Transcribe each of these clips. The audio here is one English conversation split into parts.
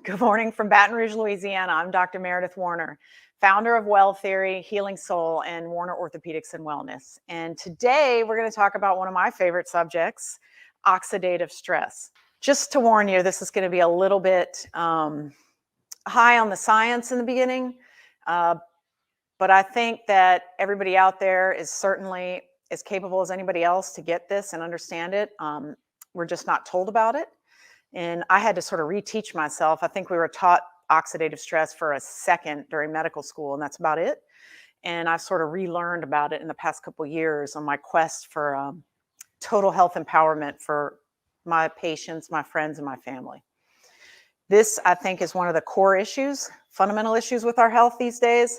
Good morning from Baton Rouge, Louisiana. I'm Dr. Meredith Warner, founder of Well Theory, Healing Soul, and Warner Orthopedics and Wellness. And today we're going to talk about one of my favorite subjects, oxidative stress. Just to warn you, this is going to be a little bit high on the science in the beginning, but I think that everybody out there is certainly as capable as anybody else to get this and understand it. We're just not told about it. And I had to sort of reteach myself. I think we were taught oxidative stress for a second during medical school, and that's about it. And I've sort of relearned about it in the past couple of years on my quest for total health empowerment for my patients, my friends, and my family. This, I think, is one of the core issues, fundamental issues with our health these days.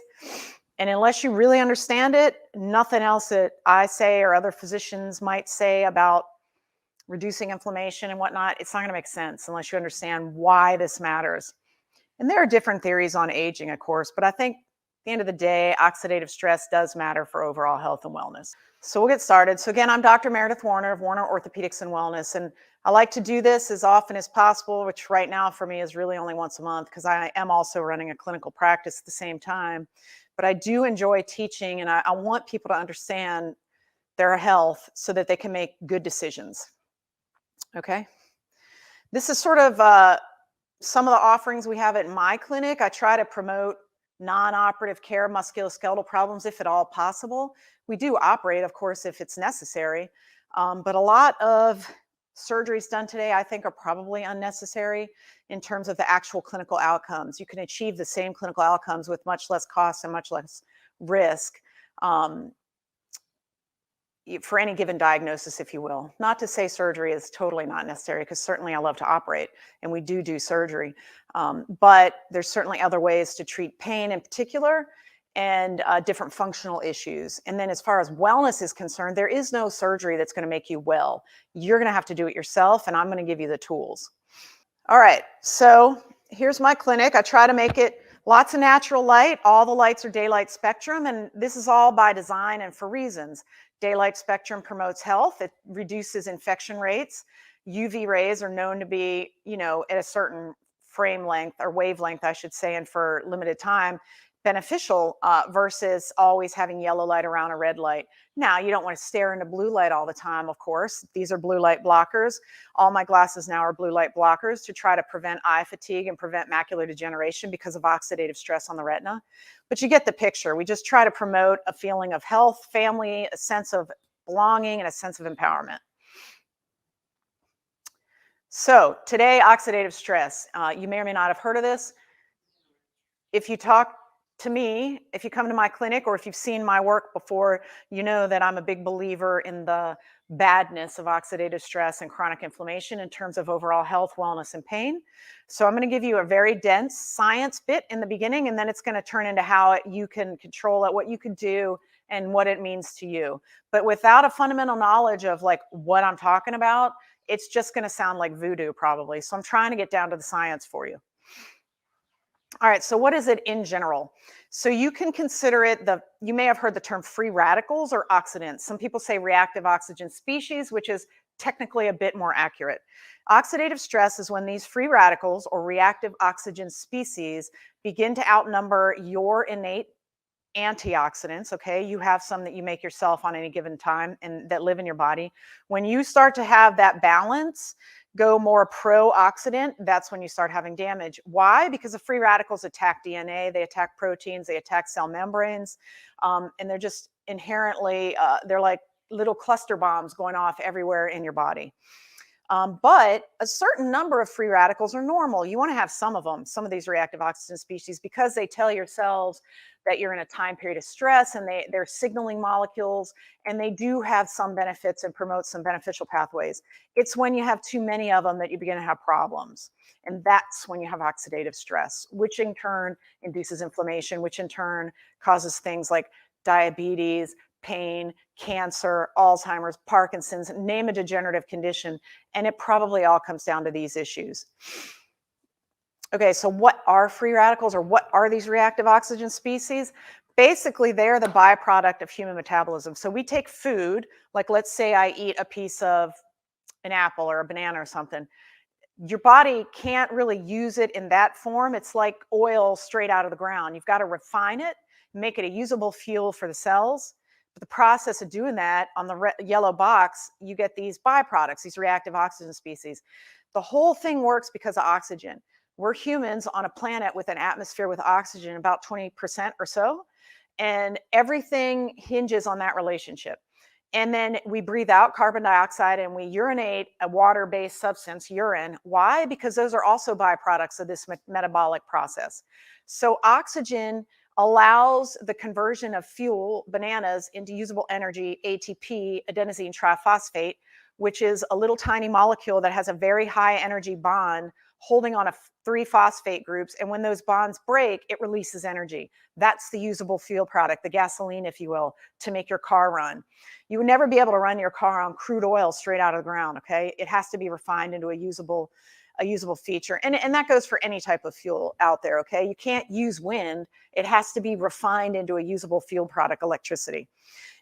And unless you really understand it, nothing else that I say or other physicians might say about reducing inflammation and whatnot, it's not going to make sense unless you understand why this matters. And there are different theories on aging, of course, but I think at the end of the day, oxidative stress does matter for overall health and wellness. So we'll get started. So again, I'm Dr. Meredith Warner of Warner Orthopedics and Wellness, and I like to do this as often as possible, which right now for me is really only once a month because I am also running a clinical practice at the same time. But I do enjoy teaching, and I want people to understand their health so that they can make good decisions. Okay. This is sort of some of the offerings we have at my clinic. I try to promote non-operative care, musculoskeletal problems, if at all possible. We do operate, of course, if it's necessary. But a lot of surgeries done today, I think, are probably unnecessary in terms of the actual clinical outcomes. You can achieve the same clinical outcomes with much less cost and much less risk. For any given diagnosis, if you will. Not to say surgery is totally not necessary, because certainly I love to operate and we do surgery. But there's certainly other ways to treat pain in particular and different functional issues. And then as far as wellness is concerned, there is no surgery that's going to make you well. You're going to have to do it yourself, and I'm going to give you the tools. All right, so here's my clinic. I try to make it lots of natural light. All the lights are daylight spectrum, and this is all by design and for reasons. Daylight spectrum promotes health. It reduces infection rates. UV rays are known to be, at a certain frame length or wavelength, I should say, and for limited time, beneficial versus always having yellow light around a red light. Now, you don't want to stare into blue light all the time, of course. These are blue light blockers. All my glasses now are blue light blockers to try to prevent eye fatigue and prevent macular degeneration because of oxidative stress on the retina. But you get the picture. We just try to promote a feeling of health, family, a sense of belonging, and a sense of empowerment. So today, oxidative stress. You may or may not have heard of this. If you talk to me, if you come to my clinic, or if you've seen my work before, you know that I'm a big believer in the badness of oxidative stress and chronic inflammation in terms of overall health, wellness, and pain. So I'm going to give you a very dense science bit in the beginning, and then it's going to turn into how you can control it, what you can do, and what it means to you. But without a fundamental knowledge of like what I'm talking about, it's just going to sound like voodoo probably. So I'm trying to get down to the science for you. All right, so what is it in general? So you can consider it you may have heard the term free radicals or oxidants. Some people say reactive oxygen species, which is technically a bit more accurate. Oxidative stress is when these free radicals or reactive oxygen species begin to outnumber your innate antioxidants. Okay, you have some that you make yourself on any given time and that live in your body. When you start to have that balance go more pro-oxidant, that's when you start having damage. Why? Because the free radicals attack DNA, they attack proteins, they attack cell membranes, and they're just inherently, they're like little cluster bombs going off everywhere in your body. But a certain number of free radicals are normal. You want to have some of these reactive oxygen species, because they tell your cells that you're in a time period of stress, and they're signaling molecules, and they do have some benefits and promote some beneficial pathways. It's when you have too many of them that you begin to have problems. And that's when you have oxidative stress, which in turn induces inflammation, which in turn causes things like diabetes, pain, cancer, Alzheimer's, Parkinson's, name a degenerative condition, and it probably all comes down to these issues. Okay, so what are free radicals, or what are these reactive oxygen species? Basically, they're the byproduct of human metabolism. So we take food, like let's say I eat a piece of an apple or a banana or something. your body can't really use it in that form. It's like oil straight out of the ground. You've got to refine it, make it a usable fuel for the cells. But the process of doing that, on the yellow box, you get these byproducts, these reactive oxygen species. The whole thing works because of oxygen. We're humans on a planet with an atmosphere with oxygen about 20% or so, and everything hinges on that relationship. And then we breathe out carbon dioxide and we urinate a water-based substance, urine. Why? Because those are also byproducts of this metabolic process. So oxygen allows the conversion of fuel, bananas, into usable energy, ATP, adenosine triphosphate, which is a little tiny molecule that has a very high energy bond holding on 3 phosphate groups. And when those bonds break, it releases energy. That's the usable fuel product, the gasoline, if you will, to make your car run. You would never be able to run your car on crude oil straight out of the ground, okay? It has to be refined into a usable feature. And that goes for any type of fuel out there, okay? You can't use wind. It has to be refined into a usable fuel product, electricity.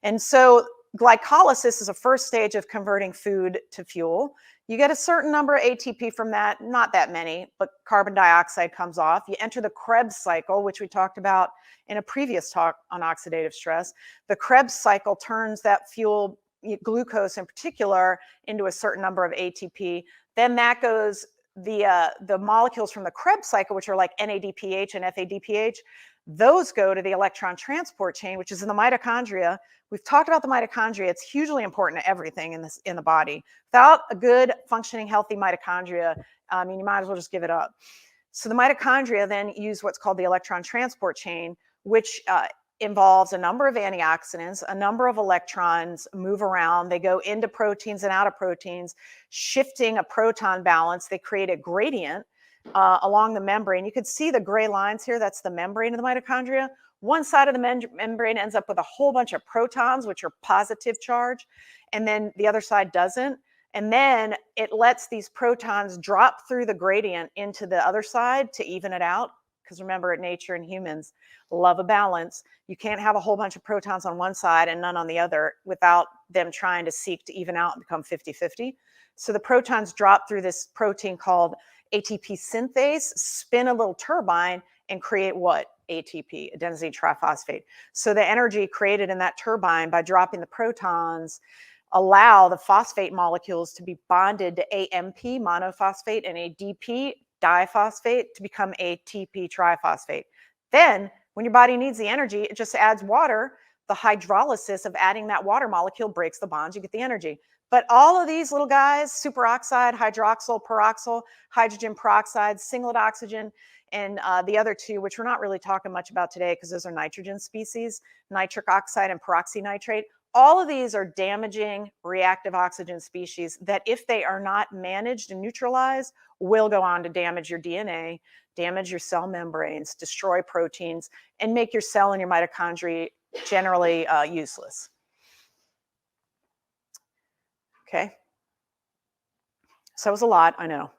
And so glycolysis is a first stage of converting food to fuel. You get a certain number of ATP from that, not that many, but carbon dioxide comes off. You enter the Krebs cycle, which we talked about in a previous talk on oxidative stress. The Krebs cycle turns that fuel, glucose in particular, into a certain number of ATP. Then that goes, the molecules from the Krebs cycle, which are like NADPH and FADPH, those go to the electron transport chain, which is in the mitochondria. We've talked about the mitochondria. It's hugely important to everything in the body. Without a good, functioning, healthy mitochondria, you might as well just give it up. So the mitochondria then use what's called the electron transport chain, which involves a number of antioxidants, a number of electrons move around. They go into proteins and out of proteins, shifting a proton balance. They create a gradient along the membrane. You can see the gray lines here. That's the membrane of the mitochondria. One side of the membrane ends up with a whole bunch of protons, which are positive charge, and then the other side doesn't. And then it lets these protons drop through the gradient into the other side to even it out. Because remember, nature and humans love a balance. You can't have a whole bunch of protons on one side and none on the other without them trying to seek to even out and become 50-50. So the protons drop through this protein called ATP synthase, spin a little turbine, and create what? ATP, adenosine triphosphate. So the energy created in that turbine by dropping the protons allow the phosphate molecules to be bonded to AMP, monophosphate, and ADP, diphosphate, to become ATP triphosphate. Then, when your body needs the energy, it just adds water. The hydrolysis of adding that water molecule breaks the bonds, you get the energy. But all of these little guys, superoxide, hydroxyl, peroxyl, hydrogen peroxide, singlet oxygen, and the other two, which we're not really talking much about today because those are nitrogen species, nitric oxide and peroxynitrate. All of these are damaging reactive oxygen species that, if they are not managed and neutralized, will go on to damage your DNA, damage your cell membranes, destroy proteins, and make your cell and your mitochondria generally useless. Okay. So that was a lot, I know.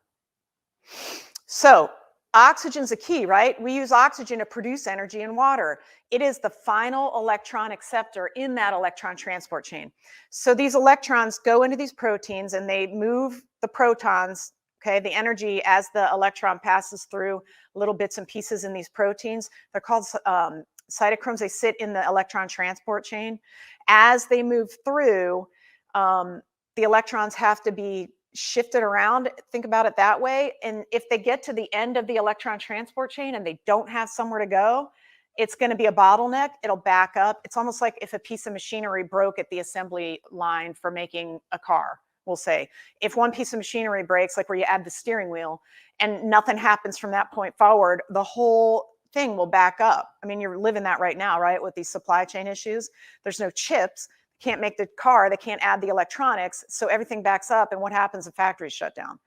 So oxygen's a key, right? We use oxygen to produce energy in water. It is the final electron acceptor in that electron transport chain. So these electrons go into these proteins and they move the protons, okay, the energy as the electron passes through little bits and pieces in these proteins. They're called cytochromes. They sit in the electron transport chain. As they move through, the electrons have to be shifted around. Think about it that way. And if they get to the end of the electron transport chain and they don't have somewhere to go, it's going to be a bottleneck. It'll back up. It's almost like if a piece of machinery broke at the assembly line for making a car, we'll say. If one piece of machinery breaks, like where you add the steering wheel, and nothing happens from that point forward, the whole thing will back up. I mean, you're living that right now, right? With these supply chain issues. There's no chips. Can't make the car, they can't add the electronics, so everything backs up, and what happens? The factories shut down.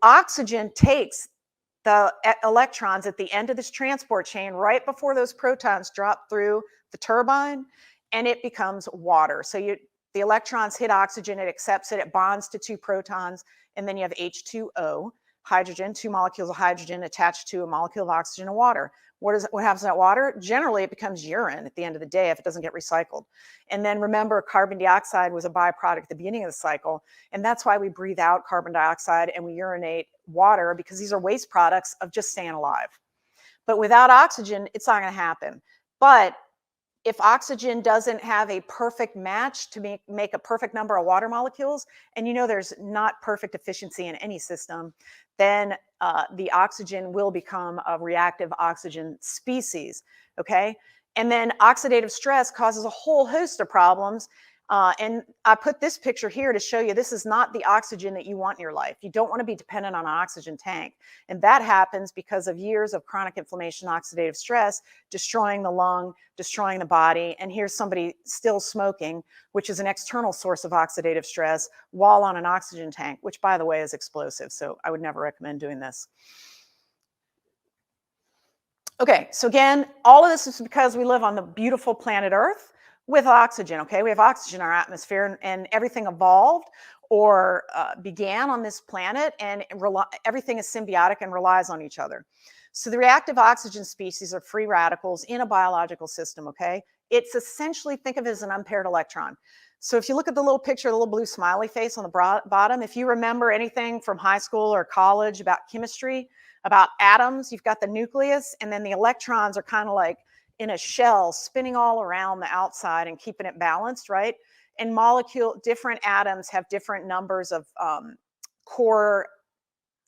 Oxygen takes the electrons at the end of this transport chain right before those protons drop through the turbine, and it becomes water. So the electrons hit oxygen, it accepts it, it bonds to 2 protons, and then you have H2O, hydrogen, 2 molecules of hydrogen attached to a molecule of oxygen and water. What happens to that water? Generally, it becomes urine at the end of the day if it doesn't get recycled. And then remember, carbon dioxide was a byproduct at the beginning of the cycle. And that's why we breathe out carbon dioxide and we urinate water, because these are waste products of just staying alive. But without oxygen, it's not going to happen. But if oxygen doesn't have a perfect match to make a perfect number of water molecules, and you know there's not perfect efficiency in any system, then the oxygen will become a reactive oxygen species, okay? And then oxidative stress causes a whole host of problems. And I put this picture here to show you this is not the oxygen that you want in your life. You don't want to be dependent on an oxygen tank. And that happens because of years of chronic inflammation, oxidative stress, destroying the lung, destroying the body. And here's somebody still smoking, which is an external source of oxidative stress, while on an oxygen tank, which, by the way, is explosive. So I would never recommend doing this. Okay, so again, all of this is because we live on the beautiful planet Earth with oxygen, okay? We have oxygen in our atmosphere, and everything evolved or began on this planet, and everything is symbiotic and relies on each other. So the reactive oxygen species are free radicals in a biological system, okay? It's essentially, think of it as an unpaired electron. So if you look at the little picture, the little blue smiley face on the bottom, if you remember anything from high school or college about chemistry, about atoms, you've got the nucleus, and then the electrons are kind of like in a shell spinning all around the outside and keeping it balanced, right? And different atoms have different numbers of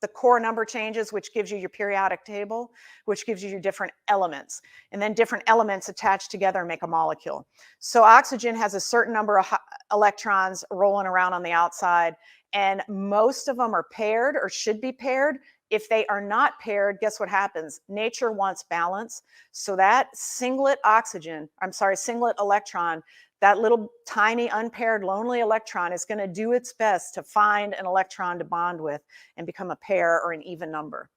the core number changes, which gives you your periodic table, which gives you your different elements. And then different elements attach together and make a molecule. So oxygen has a certain number of electrons rolling around on the outside, and most of them are paired or should be paired. If they are not paired, guess what happens? Nature wants balance. So that singlet electron, that little tiny unpaired lonely electron is going to do its best to find an electron to bond with and become a pair or an even number.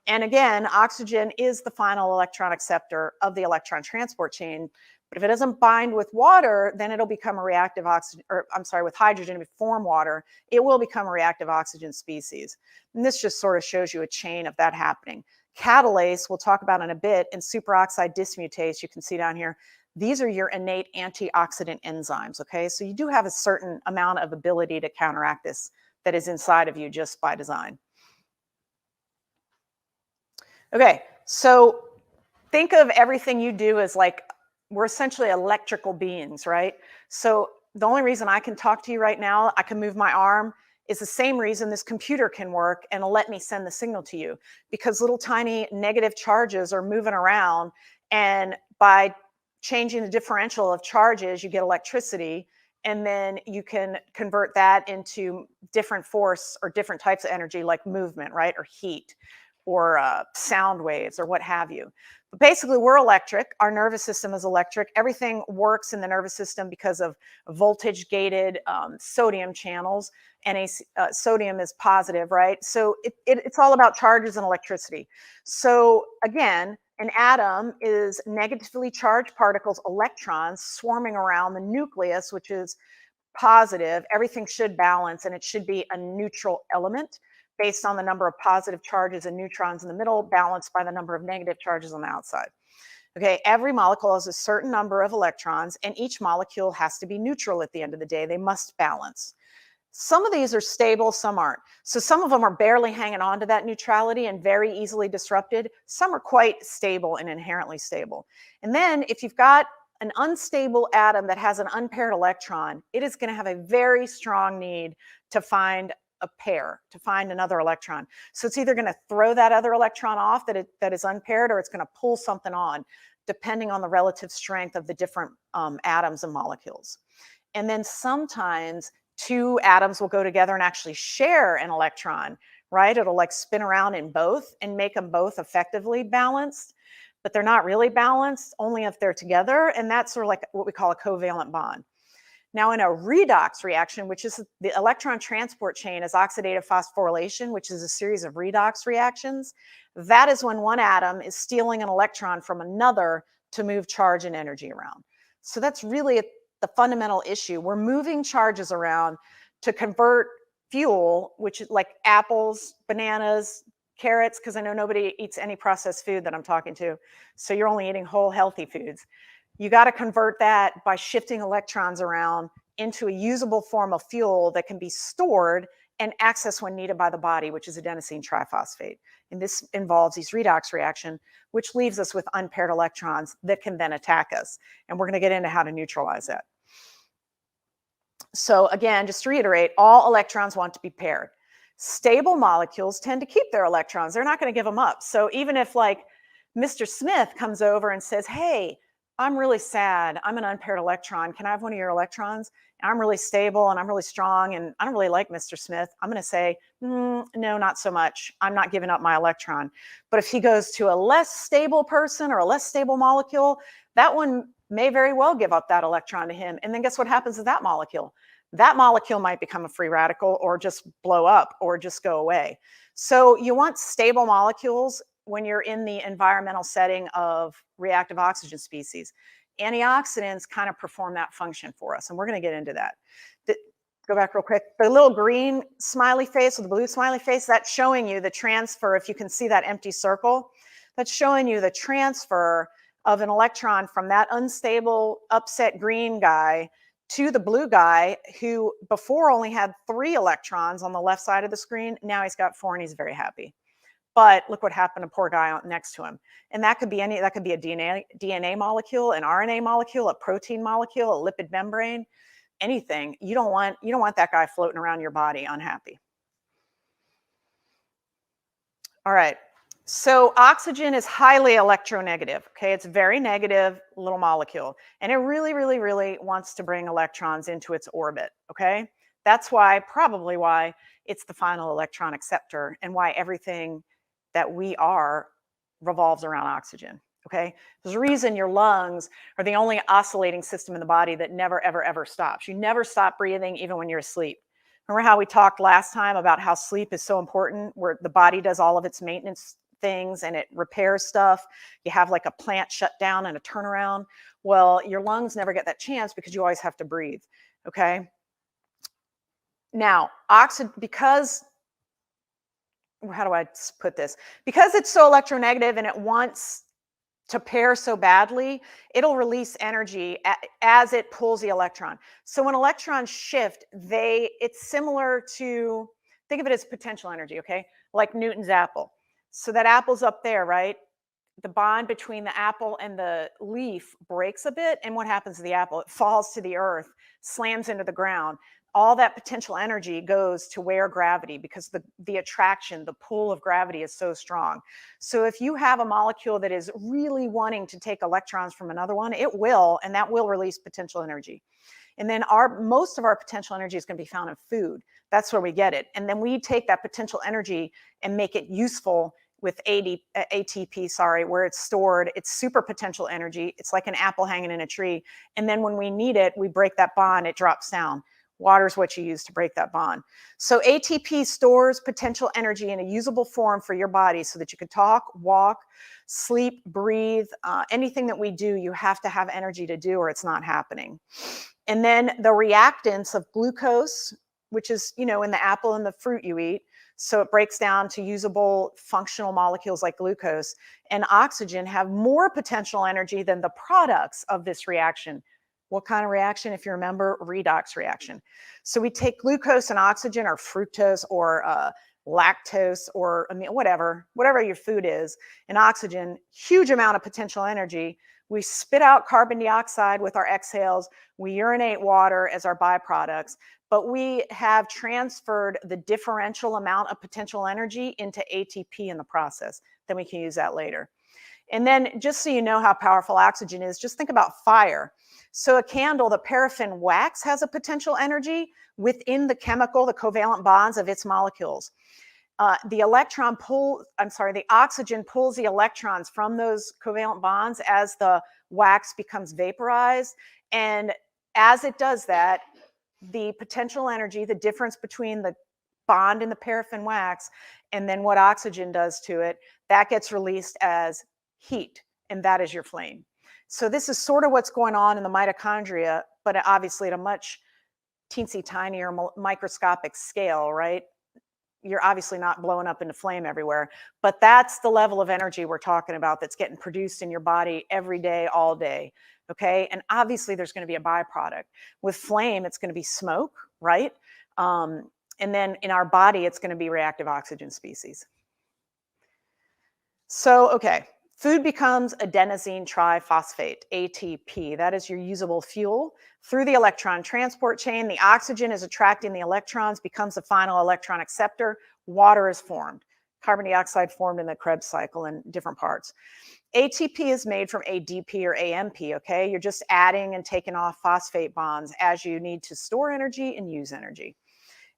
And again, oxygen is the final electron acceptor of the electron transport chain. But if it doesn't bind with water, then it'll become a reactive oxygen, or I'm sorry, with hydrogen, if it form water, it will become a reactive oxygen species. And this just sort of shows you a chain of that happening. Catalase, we'll talk about in a bit, and superoxide dismutase, you can see down here, these are your innate antioxidant enzymes, okay? So you do have a certain amount of ability to counteract this that is inside of you just by design. Okay, so think of everything you do as like, we're essentially electrical beings, right? So the only reason I can talk to you right now, I can move my arm, is the same reason this computer can work and let me send the signal to you, because little tiny negative charges are moving around, and by changing the differential of charges, you get electricity, and then you can convert that into different force or different types of energy like movement, right? Or heat or sound waves or what have you. But basically, we're electric. Our nervous system is electric. Everything works in the nervous system because of voltage-gated sodium channels. Sodium is positive, right? So it's all about charges and electricity. So again, an atom is negatively charged particles, electrons, swarming around the nucleus, which is positive. Everything should balance, and it should be a neutral element based on the number of positive charges and neutrons in the middle, balanced by the number of negative charges on the outside. Okay, every molecule has a certain number of electrons, and each molecule has to be neutral at the end of the day. They must balance. Some of these are stable, some aren't. So some of them are barely hanging on to that neutrality and very easily disrupted. Some are quite stable and inherently stable. And then if you've got an unstable atom that has an unpaired electron, it is going to have a very strong need to find a pair, to find another electron. So it's either going to throw that other electron off that is unpaired, or it's going to pull something on, depending on the relative strength of the different atoms and molecules. And then sometimes two atoms will go together and actually share an electron, right? It'll like spin around in both and make them both effectively balanced, but they're not really balanced only if they're together. And that's sort of like what we call a covalent bond. Now, in a redox reaction, which is the electron transport chain, is oxidative phosphorylation, which is a series of redox reactions. That is when one atom is stealing an electron from another to move charge and energy around. So that's really the fundamental issue. We're moving charges around to convert fuel, which is like apples, bananas, carrots, because I know nobody eats any processed food that I'm talking to. So you're only eating whole, healthy foods. You got to convert that by shifting electrons around into a usable form of fuel that can be stored and accessed when needed by the body, which is adenosine triphosphate. And this involves these redox reaction, which leaves us with unpaired electrons that can then attack us. And we're going to get into how to neutralize that. So again, just to reiterate, all electrons want to be paired. Stable molecules tend to keep their electrons. They're not going to give them up. So even if like Mr. Smith comes over and says, hey, I'm really sad. I'm an unpaired electron. Can I have one of your electrons? I'm really stable and I'm really strong and I don't really like Mr. Smith. I'm going to say, no, not so much. I'm not giving up my electron. But if he goes to a less stable person or a less stable molecule, that one may very well give up that electron to him. And then guess what happens to that molecule? That molecule might become a free radical or just blow up or just go away. So you want stable molecules when you're in the environmental setting of reactive oxygen species. Antioxidants kind of perform that function for us, and we're going to get into that. Go back real quick. The little green smiley face or the blue smiley face, that's showing you the transfer. If you can see that empty circle, that's showing you the transfer of an electron from that unstable, upset green guy to the blue guy who before only had 3 electrons on the left side of the screen. Now he's got 4 and he's very happy. But look what happened to poor guy next to him. And that could be that could be a DNA molecule, an RNA molecule, a protein molecule, a lipid membrane, anything. You don't want that guy floating around your body unhappy. All right. So oxygen is highly electronegative. Okay, it's very negative little molecule, and it really, really, really wants to bring electrons into its orbit. Okay, that's probably why it's the final electron acceptor, and why everything that we are revolves around oxygen. Okay, there's a reason your lungs are the only oscillating system in the body that never, ever, ever stops. You never stop breathing, even when you're asleep. Remember how we talked last time about how sleep is so important, where the body does all of its maintenance things and it repairs stuff. You have like a plant shutdown and a turnaround. Well, your lungs never get that chance because you always have to breathe. Okay. Now, because how do I put this? Because it's so electronegative and it wants to pair so badly, it'll release energy as it pulls the electron. So when electrons shift, it's similar to, think of it as potential energy, okay? Like Newton's apple. So that apple's up there, right? The bond between the apple and the leaf breaks a bit, and what happens to the apple? It falls to the earth, slams into the ground. All that potential energy goes to where gravity, because the attraction, the pull of gravity is so strong. So if you have a molecule that is really wanting to take electrons from another one, it will, and that will release potential energy. And then most of our potential energy is going to be found in food. That's where we get it. And then we take that potential energy and make it useful with ATP, where it's stored. It's super potential energy. It's like an apple hanging in a tree. And then when we need it, we break that bond, it drops down. Water is what you use to break that bond. So ATP stores potential energy in a usable form for your body so that you can talk, walk, sleep, breathe. Anything that we do, you have to have energy to do or it's not happening. And then the reactants of glucose, which is, in the apple and the fruit you eat, so it breaks down to usable functional molecules like glucose, and oxygen have more potential energy than the products of this reaction. What kind of reaction? If you remember, redox reaction. So we take glucose and oxygen, or fructose, or lactose, or whatever your food is, and oxygen, huge amount of potential energy. We spit out carbon dioxide with our exhales. We urinate water as our byproducts, but we have transferred the differential amount of potential energy into ATP in the process. Then we can use that later. And then just so you know how powerful oxygen is, just think about fire. So a candle, the paraffin wax, has a potential energy within the covalent bonds of its molecules. The oxygen pulls the electrons from those covalent bonds as the wax becomes vaporized. And as it does that, the potential energy, the difference between the bond in the paraffin wax and then what oxygen does to it, that gets released as heat, and that is your flame. So this is sort of what's going on in the mitochondria, but obviously at a much teensy tiny or microscopic scale, right? You're obviously not blowing up into flame everywhere, but that's the level of energy we're talking about that's getting produced in your body every day, all day, okay? And obviously there's gonna be a byproduct. With flame, it's gonna be smoke, right? And then in our body, it's gonna be reactive oxygen species. So, okay, food becomes adenosine triphosphate, ATP. That is your usable fuel. Through the electron transport chain, the oxygen is attracting the electrons, becomes the final electron acceptor. Water is formed. Carbon dioxide formed in the Krebs cycle in different parts. ATP is made from ADP or AMP, okay? You're just adding and taking off phosphate bonds as you need to store energy and use energy.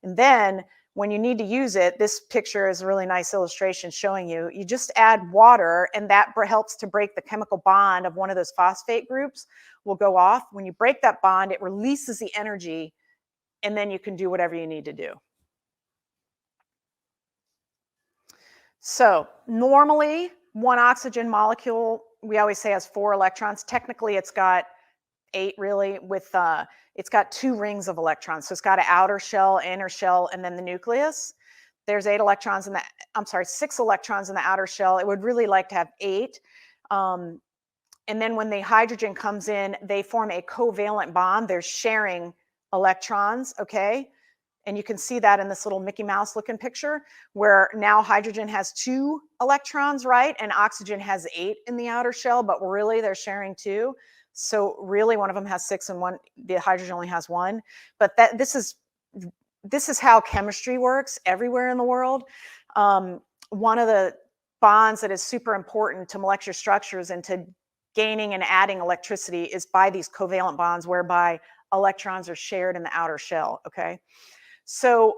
And then when you need to use it, this picture is a really nice illustration showing you just add water, and that helps to break the chemical bond of one of those phosphate groups will go off. When you break that bond, it releases the energy, and then you can do whatever you need to do. So normally, one oxygen molecule, we always say has 4 electrons. Technically, it's got 8 really with, it's got 2 rings of electrons. So it's got an outer shell, inner shell, and then the nucleus. There's 8 electrons in the, I'm sorry, 6 electrons in the outer shell. It would really like to have 8. And then when the hydrogen comes in, they form a covalent bond. They're sharing electrons, okay? And you can see that in this little Mickey Mouse looking picture where now hydrogen has 2 electrons, right? And oxygen has 8 in the outer shell, but really they're sharing 2. So really one of them has 6 and one, the hydrogen only has 1. But this is how chemistry works everywhere in the world. One of the bonds that is super important to molecular structures and to gaining and adding electricity is by these covalent bonds whereby electrons are shared in the outer shell, okay? So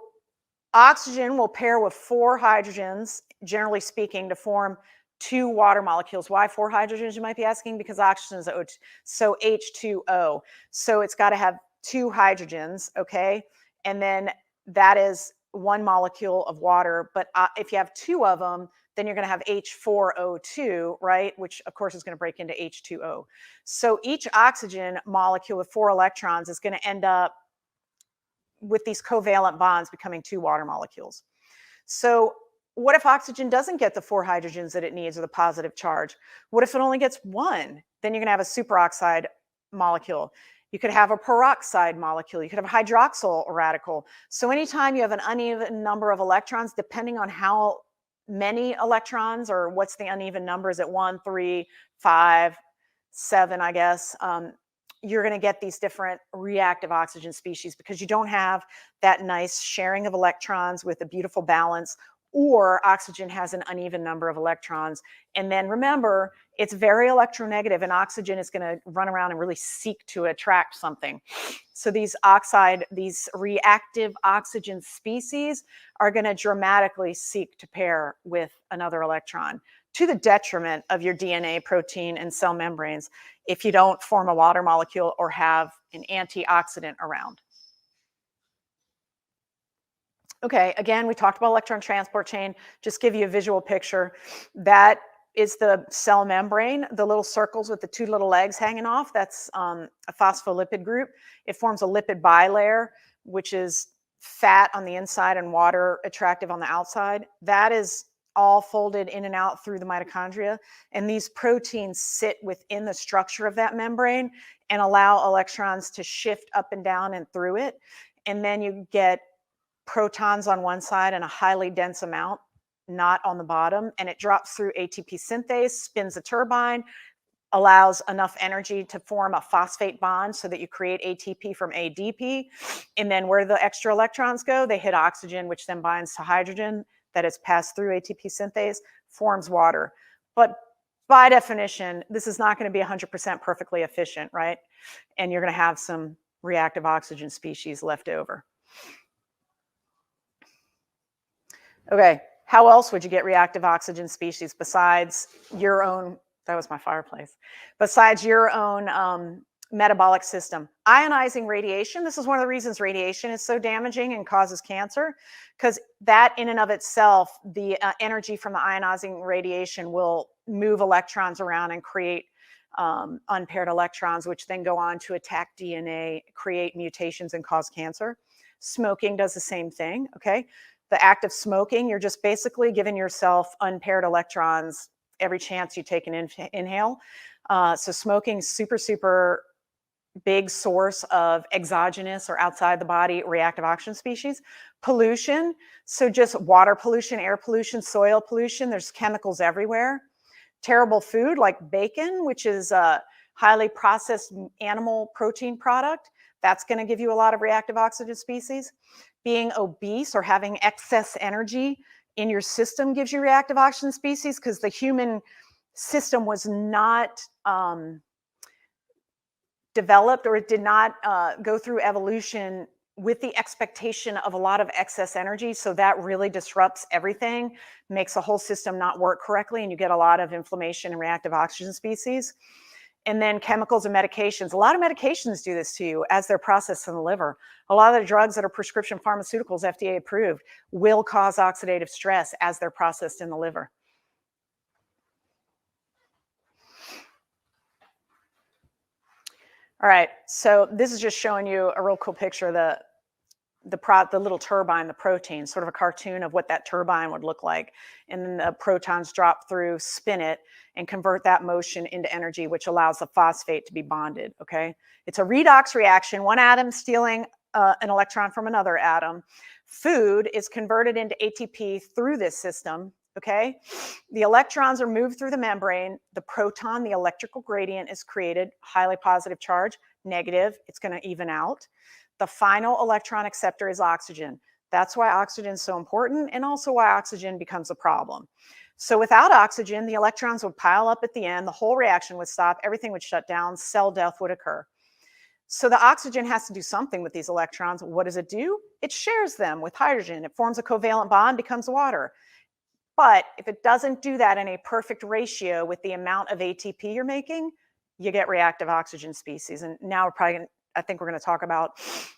oxygen will pair with 4 hydrogens, generally speaking, to form 2 water molecules. Why 4 hydrogens, you might be asking? Because oxygen is O2, so H2O. So it's got to have 2 hydrogens, okay? And then that is 1 molecule of water. But if you have 2 of them, then you're going to have H4O2, right? Which, of course, is going to break into H2O. So each oxygen molecule with 4 electrons is going to end up with these covalent bonds becoming 2 water molecules. So what if oxygen doesn't get the 4 hydrogens that it needs or the positive charge? What if it only gets 1? Then you're going to have a superoxide molecule. You could have a peroxide molecule. You could have a hydroxyl radical. So anytime you have an uneven number of electrons, depending on how many electrons or what's the uneven number, is it 1, 3, 5, 7, I guess, you're going to get these different reactive oxygen species because you don't have that nice sharing of electrons with a beautiful balance, or oxygen has an uneven number of electrons. And then remember, it's very electronegative, and oxygen is going to run around and really seek to attract something. So these reactive oxygen species are going to dramatically seek to pair with another electron, to the detriment of your DNA, protein, and cell membranes if you don't form a water molecule or have an antioxidant around. Okay, again, we talked about electron transport chain. Just give you a visual picture. That is the cell membrane, the little circles with the 2 little legs hanging off. That's a phospholipid group. It forms a lipid bilayer, which is fat on the inside and water attractive on the outside. That is all folded in and out through the mitochondria. And these proteins sit within the structure of that membrane and allow electrons to shift up and down and through it. And then you get protons on one side and a highly dense amount, not on the bottom. And it drops through ATP synthase, spins a turbine, allows enough energy to form a phosphate bond so that you create ATP from ADP. And then where the extra electrons go, they hit oxygen, which then binds to hydrogen that is passed through ATP synthase, forms water. But by definition, this is not going to be 100% perfectly efficient, right? And you're going to have some reactive oxygen species left over. Okay, how else would you get reactive oxygen species besides your own, that was my fireplace, besides your own metabolic system? Ionizing radiation. This is one of the reasons radiation is so damaging and causes cancer, because that in and of itself, the energy from the ionizing radiation will move electrons around and create unpaired electrons, which then go on to attack DNA, create mutations, and cause cancer. Smoking does the same thing, okay? The act of smoking, you're just basically giving yourself unpaired electrons every chance you take an inhale. So smoking is super, super big source of exogenous or outside the body reactive oxygen species. Pollution, so just water pollution, air pollution, soil pollution, there's chemicals everywhere. Terrible food like bacon, which is a highly processed animal protein product, that's going to give you a lot of reactive oxygen species. Being obese or having excess energy in your system gives you reactive oxygen species because the human system was not developed, or it did not go through evolution with the expectation of a lot of excess energy. So that really disrupts everything, makes the whole system not work correctly, and you get a lot of inflammation and reactive oxygen species. And then chemicals and medications. A lot of medications do this to you as they're processed in the liver. A lot of the drugs that are prescription pharmaceuticals, FDA approved, will cause oxidative stress as they're processed in the liver. All right, so this is just showing you a real cool picture of the little turbine, the protein, sort of a cartoon of what that turbine would look like. And then the protons drop through, spin it, and convert that motion into energy, which allows the phosphate to be bonded, okay? It's a redox reaction, one atom stealing an electron from another atom. Food is converted into ATP through this system, okay? The electrons are moved through the membrane. The proton, the electrical gradient is created, highly positive charge, negative, it's gonna even out. The final electron acceptor is oxygen. That's why oxygen is so important, and also why oxygen becomes a problem. So without oxygen, the electrons would pile up at the end, the whole reaction would stop, everything would shut down, cell death would occur. So the oxygen has to do something with these electrons. What does it do? It shares them with hydrogen. It forms a covalent bond, becomes water. But if it doesn't do that in a perfect ratio with the amount of ATP you're making, you get reactive oxygen species. And now I think we're going to talk about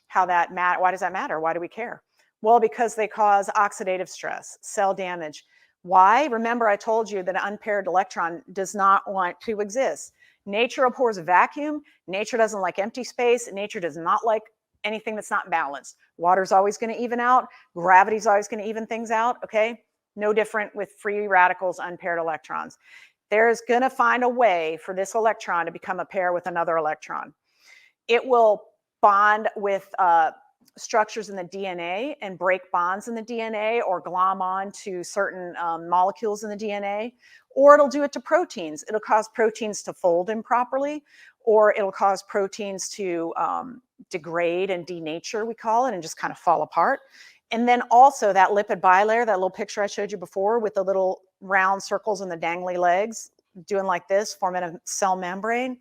how that matters. Why does that matter? Why do we care? Well, because they cause oxidative stress, cell damage. Why? Remember, I told you that an unpaired electron does not want to exist. Nature abhors a vacuum. Nature doesn't like empty space. Nature does not like anything that's not balanced. Water's always going to even out. Gravity's always going to even things out, okay? No different with free radicals, unpaired electrons. There's going to find a way for this electron to become a pair with another electron. It will bond with structures in the DNA and break bonds in the DNA, or glom on to certain molecules in the DNA, or it'll do it to proteins. It'll cause proteins to fold improperly, or it'll cause proteins to degrade and denature, we call it, and just kind of fall apart. And then also that lipid bilayer, that little picture I showed you before with the little round circles and the dangly legs doing like this, forming a cell membrane.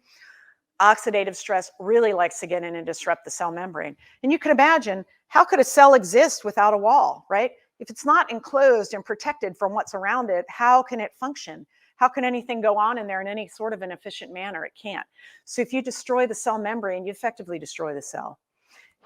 Oxidative stress really likes to get in and disrupt the cell membrane. And you can imagine, how could a cell exist without a wall, right? If it's not enclosed and protected from what's around it, how can it function? How can anything go on in there in any sort of an efficient manner? It can't. So if you destroy the cell membrane, you effectively destroy the cell.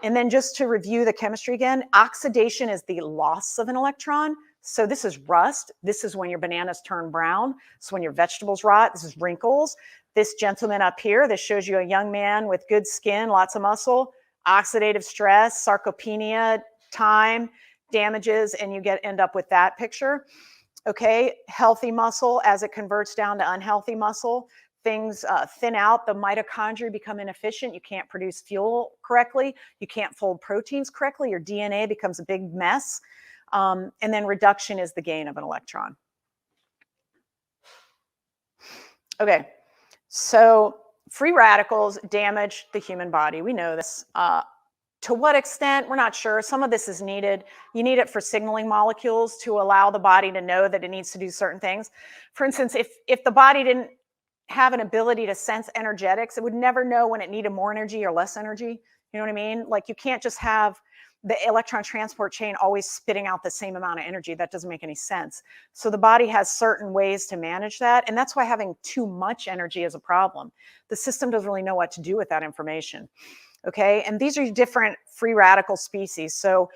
And then just to review the chemistry again, oxidation is the loss of an electron. So this is rust. This is when your bananas turn brown. So when your vegetables rot, this is wrinkles. This gentleman up here, this shows you a young man with good skin, lots of muscle, oxidative stress, sarcopenia, time, damages, and you end up with that picture. Okay, healthy muscle, as it converts down to unhealthy muscle, things thin out, the mitochondria become inefficient, you can't produce fuel correctly, you can't fold proteins correctly, your DNA becomes a big mess, and then reduction is the gain of an electron. Okay. So free radicals damage the human body. We know this. To what extent, we're not sure. Some of this is needed. You need it for signaling molecules to allow the body to know that it needs to do certain things. For instance, if the body didn't have an ability to sense energetics, it would never know when it needed more energy or less energy. You know what I mean? Like, you can't just have the electron transport chain always spitting out the same amount of energy. That doesn't make any sense. So the body has certain ways to manage that. And that's why having too much energy is a problem. The system doesn't really know what to do with that information. Okay. And these are different free radical species. So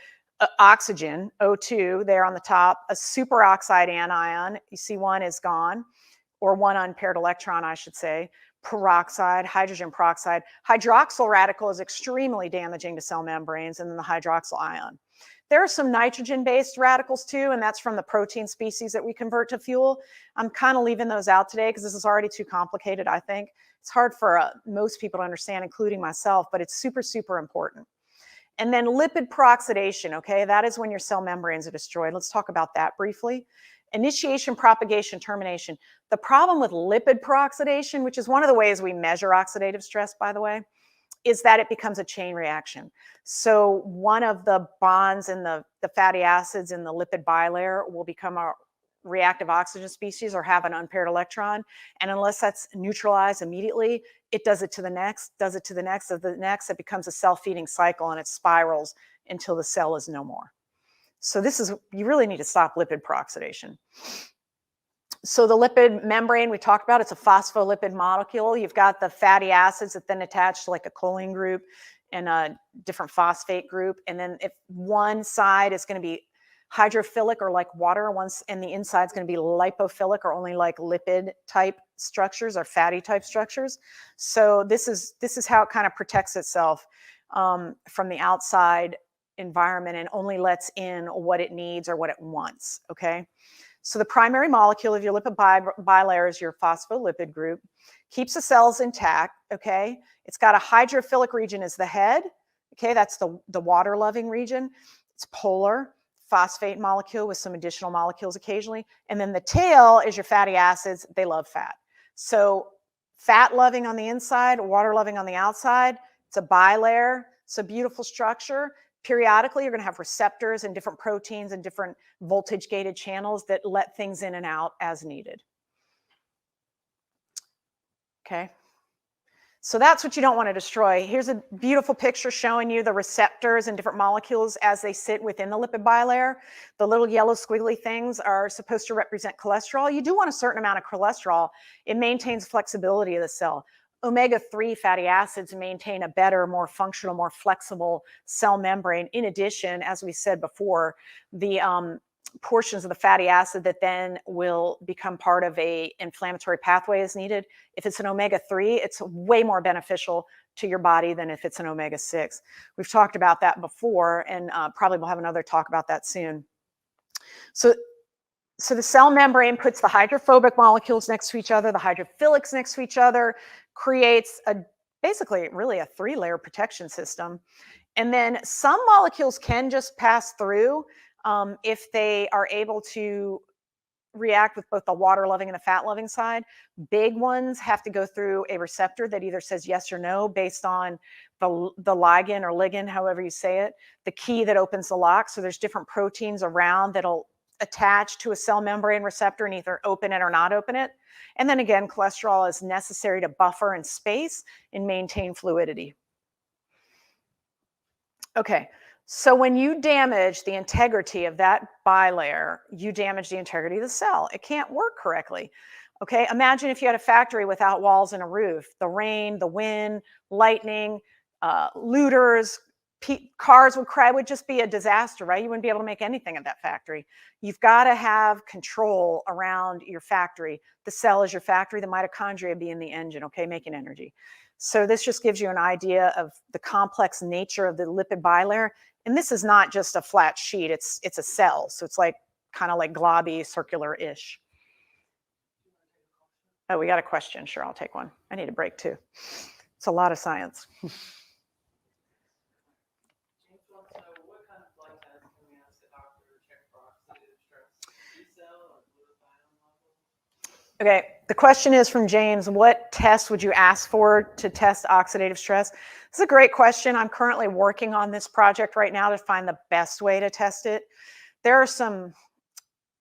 oxygen, O2, there on the top, a superoxide anion. You see one is gone. or one unpaired electron, I should say, peroxide, hydrogen peroxide. Hydroxyl radical is extremely damaging to cell membranes, and then the hydroxyl ion. There are some nitrogen-based radicals too, and that's from the protein species that we convert to fuel. I'm kind of leaving those out today because this is already too complicated, I think. It's hard for most people to understand, including myself, but it's super, super important. And then lipid peroxidation, okay? That is when your cell membranes are destroyed. Let's talk about that briefly. Initiation, propagation, termination. The problem with lipid peroxidation, which is one of the ways we measure oxidative stress, by the way, is that it becomes a chain reaction. So one of the bonds in the fatty acids in the lipid bilayer will become a reactive oxygen species or have an unpaired electron. And unless that's neutralized immediately, it does it to the next, does it to the next, of the next. It becomes a self-feeding cycle, and it spirals until the cell is no more. So this is, you really need to stop lipid peroxidation. So the lipid membrane we talked about, it's a phospholipid molecule. You've got the fatty acids that then attach to like a choline group and a different phosphate group. And then if one side is going to be hydrophilic or like water, and the inside is going to be lipophilic or only like lipid type structures or fatty type structures. So this is how it kind of protects itself from the outside environment and only lets in what it needs or what it wants, okay? So the primary molecule of your lipid bilayer is your phospholipid group, keeps the cells intact, okay? It's got a hydrophilic region as the head, okay? That's the water-loving region. It's polar, phosphate molecule with some additional molecules occasionally. And then the tail is your fatty acids. They love fat. So fat-loving on the inside, water-loving on the outside. It's a bilayer. It's a beautiful structure. Periodically, you're going to have receptors and different proteins and different voltage-gated channels that let things in and out as needed. Okay. So that's what you don't want to destroy. Here's a beautiful picture showing you the receptors and different molecules as they sit within the lipid bilayer. The little yellow squiggly things are supposed to represent cholesterol. You do want a certain amount of cholesterol. It maintains flexibility of the cell. Omega-3 fatty acids maintain a better, more functional, more flexible cell membrane. In addition, as we said before, the portions of the fatty acid that then will become part of a inflammatory pathway is needed. If it's an omega-3, it's way more beneficial to your body than if it's an omega-6. We've talked about that before, and probably we'll have another talk about that soon. So the cell membrane puts the hydrophobic molecules next to each other, the hydrophilics next to each other, creates basically really a 3-layer protection system. And then some molecules can just pass through if they are able to react with both the water-loving and the fat-loving side. Big ones have to go through a receptor that either says yes or no based on the ligand or ligand, however you say it, the key that opens the lock. So there's different proteins around that'll attach to a cell membrane receptor and either open it or not open it. And then again, cholesterol is necessary to buffer and space and maintain fluidity. Okay, so when you damage the integrity of that bilayer, you damage the integrity of the cell. It can't work correctly. Okay, imagine if you had a factory without walls and a roof. The rain, the wind, lightning, looters, cars would cry. It would just be a disaster, right? You wouldn't be able to make anything at that factory. You've got to have control around your factory. The cell is your factory, the mitochondria being the engine, okay, making energy. So this just gives you an idea of the complex nature of the lipid bilayer. And this is not just a flat sheet, it's a cell. So it's like kind of like globby, circular-ish. Oh, we got a question. Sure, I'll take one. I need a break too. It's a lot of science. Okay, the question is from James, what tests would you ask for to test oxidative stress? This is a great question. I'm currently working on this project right now to find the best way to test it. There are some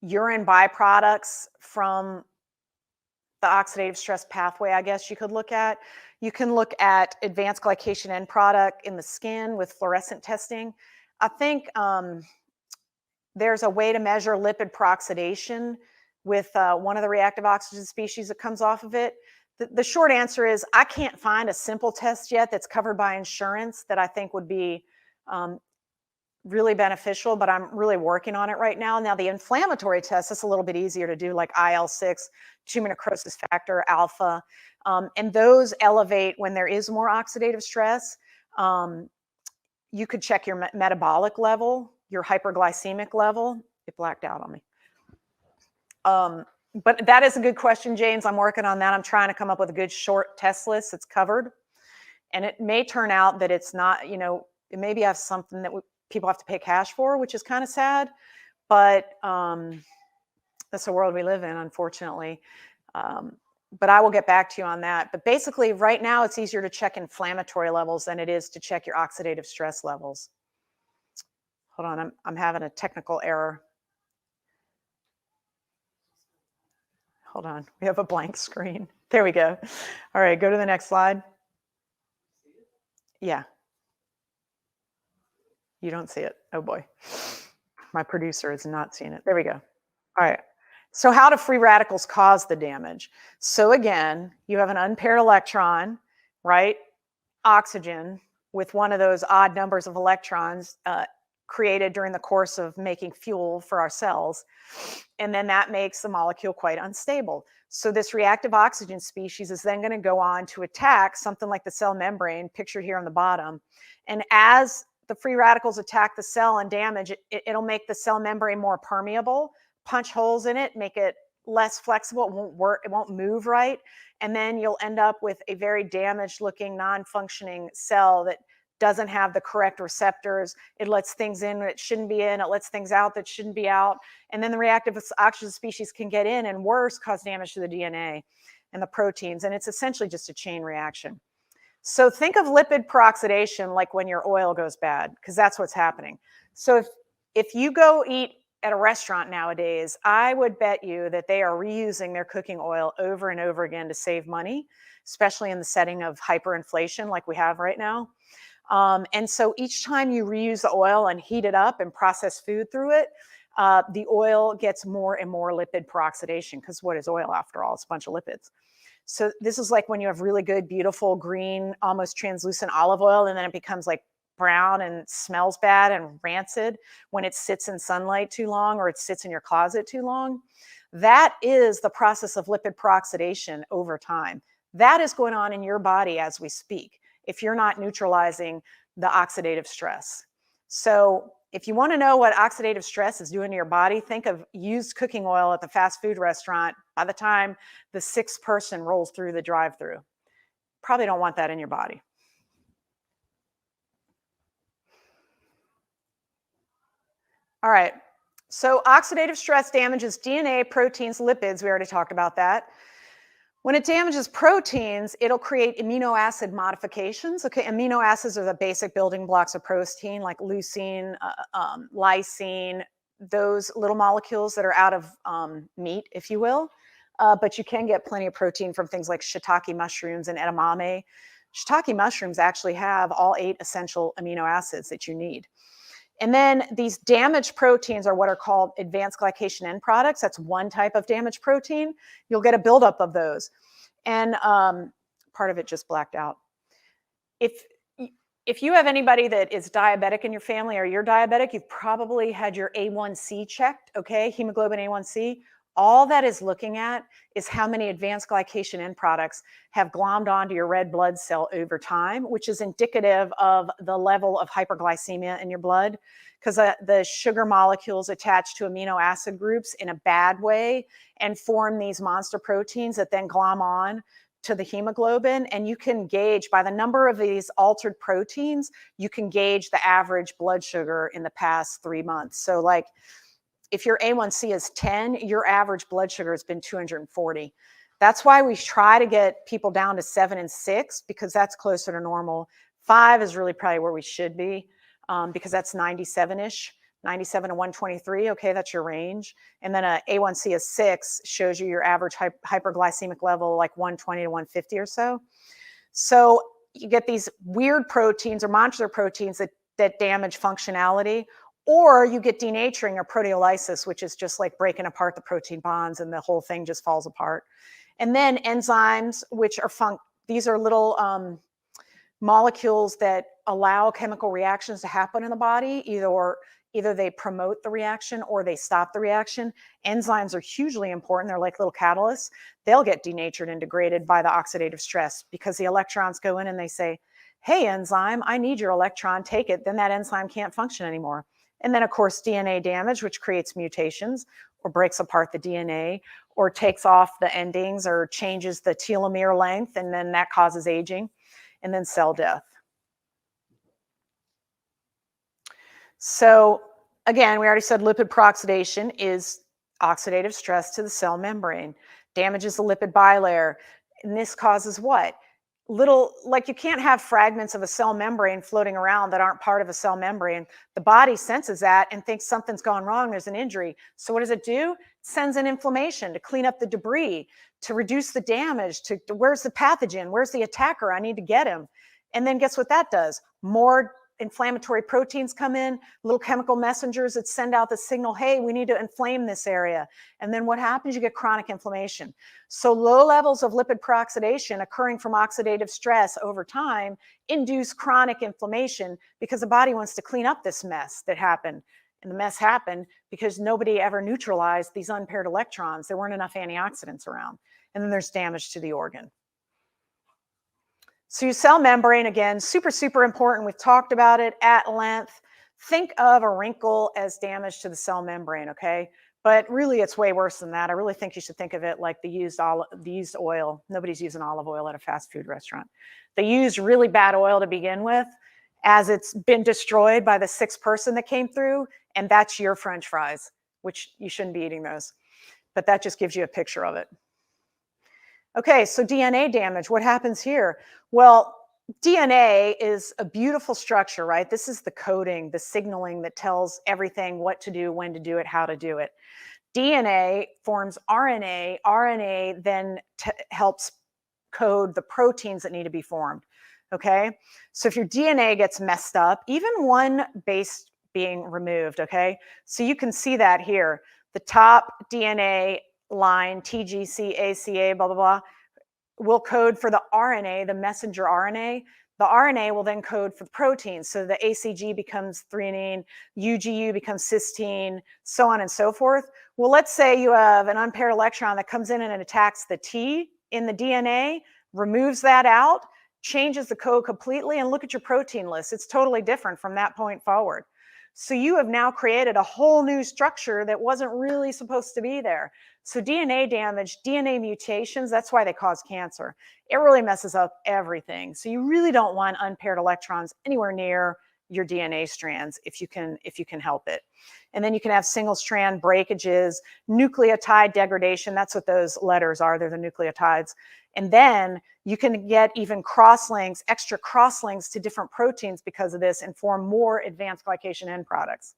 urine byproducts from the oxidative stress pathway, I guess you could look at. You can look at advanced glycation end product in the skin with fluorescent testing. I think there's a way to measure lipid peroxidation with one of the reactive oxygen species that comes off of it. The short answer is I can't find a simple test yet that's covered by insurance that I think would be really beneficial, but I'm really working on it right now. Now, the inflammatory test is a little bit easier to do, like IL-6, tumor necrosis factor, alpha, and those elevate when there is more oxidative stress. You could check your metabolic level, your hyperglycemic level. It blacked out on me. But that is a good question, James. I'm working on that. I'm trying to come up with a good short test list that's covered. And it may turn out that it's not, you know, it maybe have something that people have to pay cash for, which is kind of sad. But that's the world we live in, unfortunately. But I will get back to you on that. But basically, right now, it's easier to check inflammatory levels than it is to check your oxidative stress levels. Hold on, I'm having a technical error. Hold on, we have a blank screen. There we go. All right, go to the next slide. Yeah. You don't see it. Oh boy. My producer is not seeing it. There we go. All right. So how do free radicals cause the damage? So again, you have an unpaired electron, right? Oxygen with one of those odd numbers of electrons created during the course of making fuel for our cells. And then that makes the molecule quite unstable. So this reactive oxygen species is then going to go on to attack something like the cell membrane, pictured here on the bottom. And as the free radicals attack the cell and damage, it'll make the cell membrane more permeable, punch holes in it, make it less flexible. It won't work, it won't move right. And then you'll end up with a very damaged looking, non-functioning cell that doesn't have the correct receptors. It lets things in that shouldn't be in. It lets things out that shouldn't be out. And then the reactive oxygen species can get in and worse, cause damage to the DNA and the proteins. And it's essentially just a chain reaction. So think of lipid peroxidation like when your oil goes bad, because that's what's happening. So if you go eat at a restaurant nowadays, I would bet you that they are reusing their cooking oil over and over again to save money, especially in the setting of hyperinflation like we have right now. And so each time you reuse the oil and heat it up and process food through it, the oil gets more and more lipid peroxidation, because what is oil after all? It's a bunch of lipids. So this is like when you have really good, beautiful, green, almost translucent olive oil, and then it becomes like brown and smells bad and rancid when it sits in sunlight too long or it sits in your closet too long. That is the process of lipid peroxidation over time. That is going on in your body as we speak, if you're not neutralizing the oxidative stress. So if you want to know what oxidative stress is doing to your body, think of used cooking oil at the fast food restaurant by the time the sixth person rolls through the drive-through. Probably don't want that in your body. All right, so oxidative stress damages DNA, proteins, lipids. We already talked about that. When it damages proteins, it'll create amino acid modifications. Okay, amino acids are the basic building blocks of protein, like leucine, lysine, those little molecules that are out of meat, if you will. But you can get plenty of protein from things like shiitake mushrooms and edamame. Shiitake mushrooms actually have all 8 essential amino acids that you need. And then these damaged proteins are what are called advanced glycation end products. That's one type of damaged protein. You'll get a buildup of those. And part of it just blacked out. If you have anybody that is diabetic in your family or you're diabetic, you've probably had your A1C checked, okay? Hemoglobin A1C. All that is looking at is how many advanced glycation end products have glommed onto your red blood cell over time, which is indicative of the level of hyperglycemia in your blood, because the sugar molecules attach to amino acid groups in a bad way and form these monster proteins that then glom on to the hemoglobin. And you can gauge by the number of these altered proteins, you can gauge the average blood sugar in the past 3 months. So like, if your A1C is 10, your average blood sugar has been 240. That's why we try to get people down to 7 and 6, because that's closer to normal. 5 is really probably where we should be, because that's 97-ish, 97 to 123. Okay, that's your range. And then a A1C is 6 shows you your average hyperglycemic level, like 120 to 150 or so. So you get these weird proteins or monster proteins that damage functionality. Or you get denaturing or proteolysis, which is just like breaking apart the protein bonds and the whole thing just falls apart. And then enzymes, which are these are little molecules that allow chemical reactions to happen in the body, either they promote the reaction or they stop the reaction. Enzymes are hugely important. They're like little catalysts. They'll get denatured and degraded by the oxidative stress because the electrons go in and they say, hey, enzyme, I need your electron, take it. Then that enzyme can't function anymore. And then, of course, DNA damage, which creates mutations or breaks apart the DNA or takes off the endings or changes the telomere length, and then that causes aging, and then cell death. So again, we already said lipid peroxidation is oxidative stress to the cell membrane, damages the lipid bilayer, and this causes what? Like you can't have fragments of a cell membrane floating around that aren't part of a cell membrane. The body senses that and thinks something's gone wrong, there's an injury. So what does it do? It sends in inflammation to clean up the debris, to reduce the damage, to where's the pathogen, where's the attacker, I need to get him. And then guess what that does? More inflammatory proteins come in, little chemical messengers that send out the signal, hey, we need to inflame this area. And then what happens? You get chronic inflammation. So low levels of lipid peroxidation occurring from oxidative stress over time induce chronic inflammation because the body wants to clean up this mess that happened. And the mess happened because nobody ever neutralized these unpaired electrons. There weren't enough antioxidants around. And then there's damage to the organ. So your cell membrane, again, super, super important. We've talked about it at length. Think of a wrinkle as damage to the cell membrane, okay? But really, it's way worse than that. I really think you should think of it like the used oil. Nobody's using olive oil at a fast food restaurant. They used really bad oil to begin with, as it's been destroyed by the sixth person that came through, and that's your French fries, which you shouldn't be eating those. But that just gives you a picture of it. Okay, so DNA damage, what happens here? Well, DNA is a beautiful structure, right? This is the coding, the signaling that tells everything what to do, when to do it, how to do it. DNA forms RNA. RNA then helps code the proteins that need to be formed, okay? So if your DNA gets messed up, even one base being removed, okay? So you can see that here. The top DNA line, TGC, ACA, blah, blah, blah, will code for the RNA, the messenger RNA. The RNA will then code for the proteins. So the ACG becomes threonine, UGU becomes cysteine, so on and so forth. Well, let's say you have an unpaired electron that comes in and attacks the T in the DNA, removes that out, changes the code completely, and look at your protein list. It's totally different from that point forward. So you have now created a whole new structure that wasn't really supposed to be there. So DNA damage, DNA mutations, that's why they cause cancer. It really messes up everything. So you really don't want unpaired electrons anywhere near your DNA strands if you can help it. And then you can have single strand breakages, nucleotide degradation. That's what those letters are. They're the nucleotides. And then you can get even crosslinks, extra crosslinks to different proteins because of this and form more advanced glycation end products.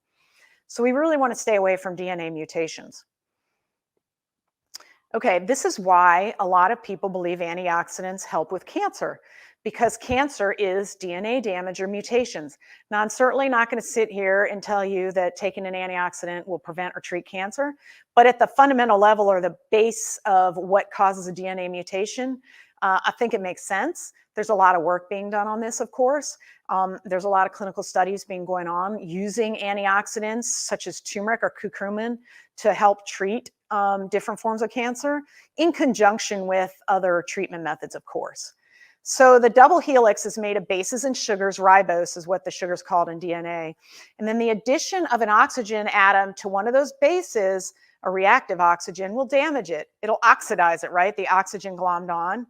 So we really want to stay away from DNA mutations. Okay, this is why a lot of people believe antioxidants help with cancer, because cancer is DNA damage or mutations. Now, I'm certainly not going to sit here and tell you that taking an antioxidant will prevent or treat cancer, but at the fundamental level or the base of what causes a DNA mutation, I think it makes sense. There's a lot of work being done on this, of course. There's a lot of clinical studies going on using antioxidants such as turmeric or curcumin to help treat different forms of cancer in conjunction with other treatment methods, of course. So the double helix is made of bases and sugars. Ribose is what the sugar is called in DNA. And then the addition of an oxygen atom to one of those bases, a reactive oxygen, will damage it. It'll oxidize it, right? The oxygen glommed on.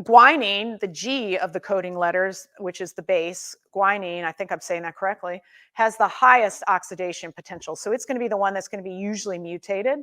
Guanine, the G of the coding letters, which is the base, guanine, I think I'm saying that correctly, has the highest oxidation potential. So it's going to be the one that's going to be usually mutated.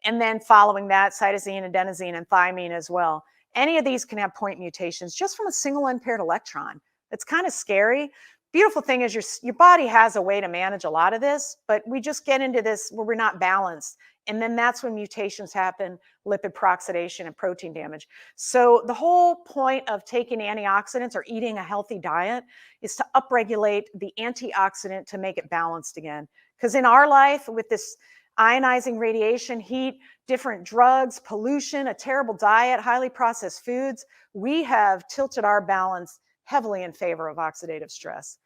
And then following that, cytosine, adenosine, and thymine as well. Any of these can have point mutations just from a single unpaired electron. It's kind of scary. Beautiful thing is your body has a way to manage a lot of this, but we just get into this where we're not balanced. And then that's when mutations happen, lipid peroxidation and protein damage. So the whole point of taking antioxidants or eating a healthy diet is to upregulate the antioxidant to make it balanced again. Because in our life, with this ionizing radiation, heat, different drugs, pollution, a terrible diet, highly processed foods, we have tilted our balance heavily in favor of oxidative stress.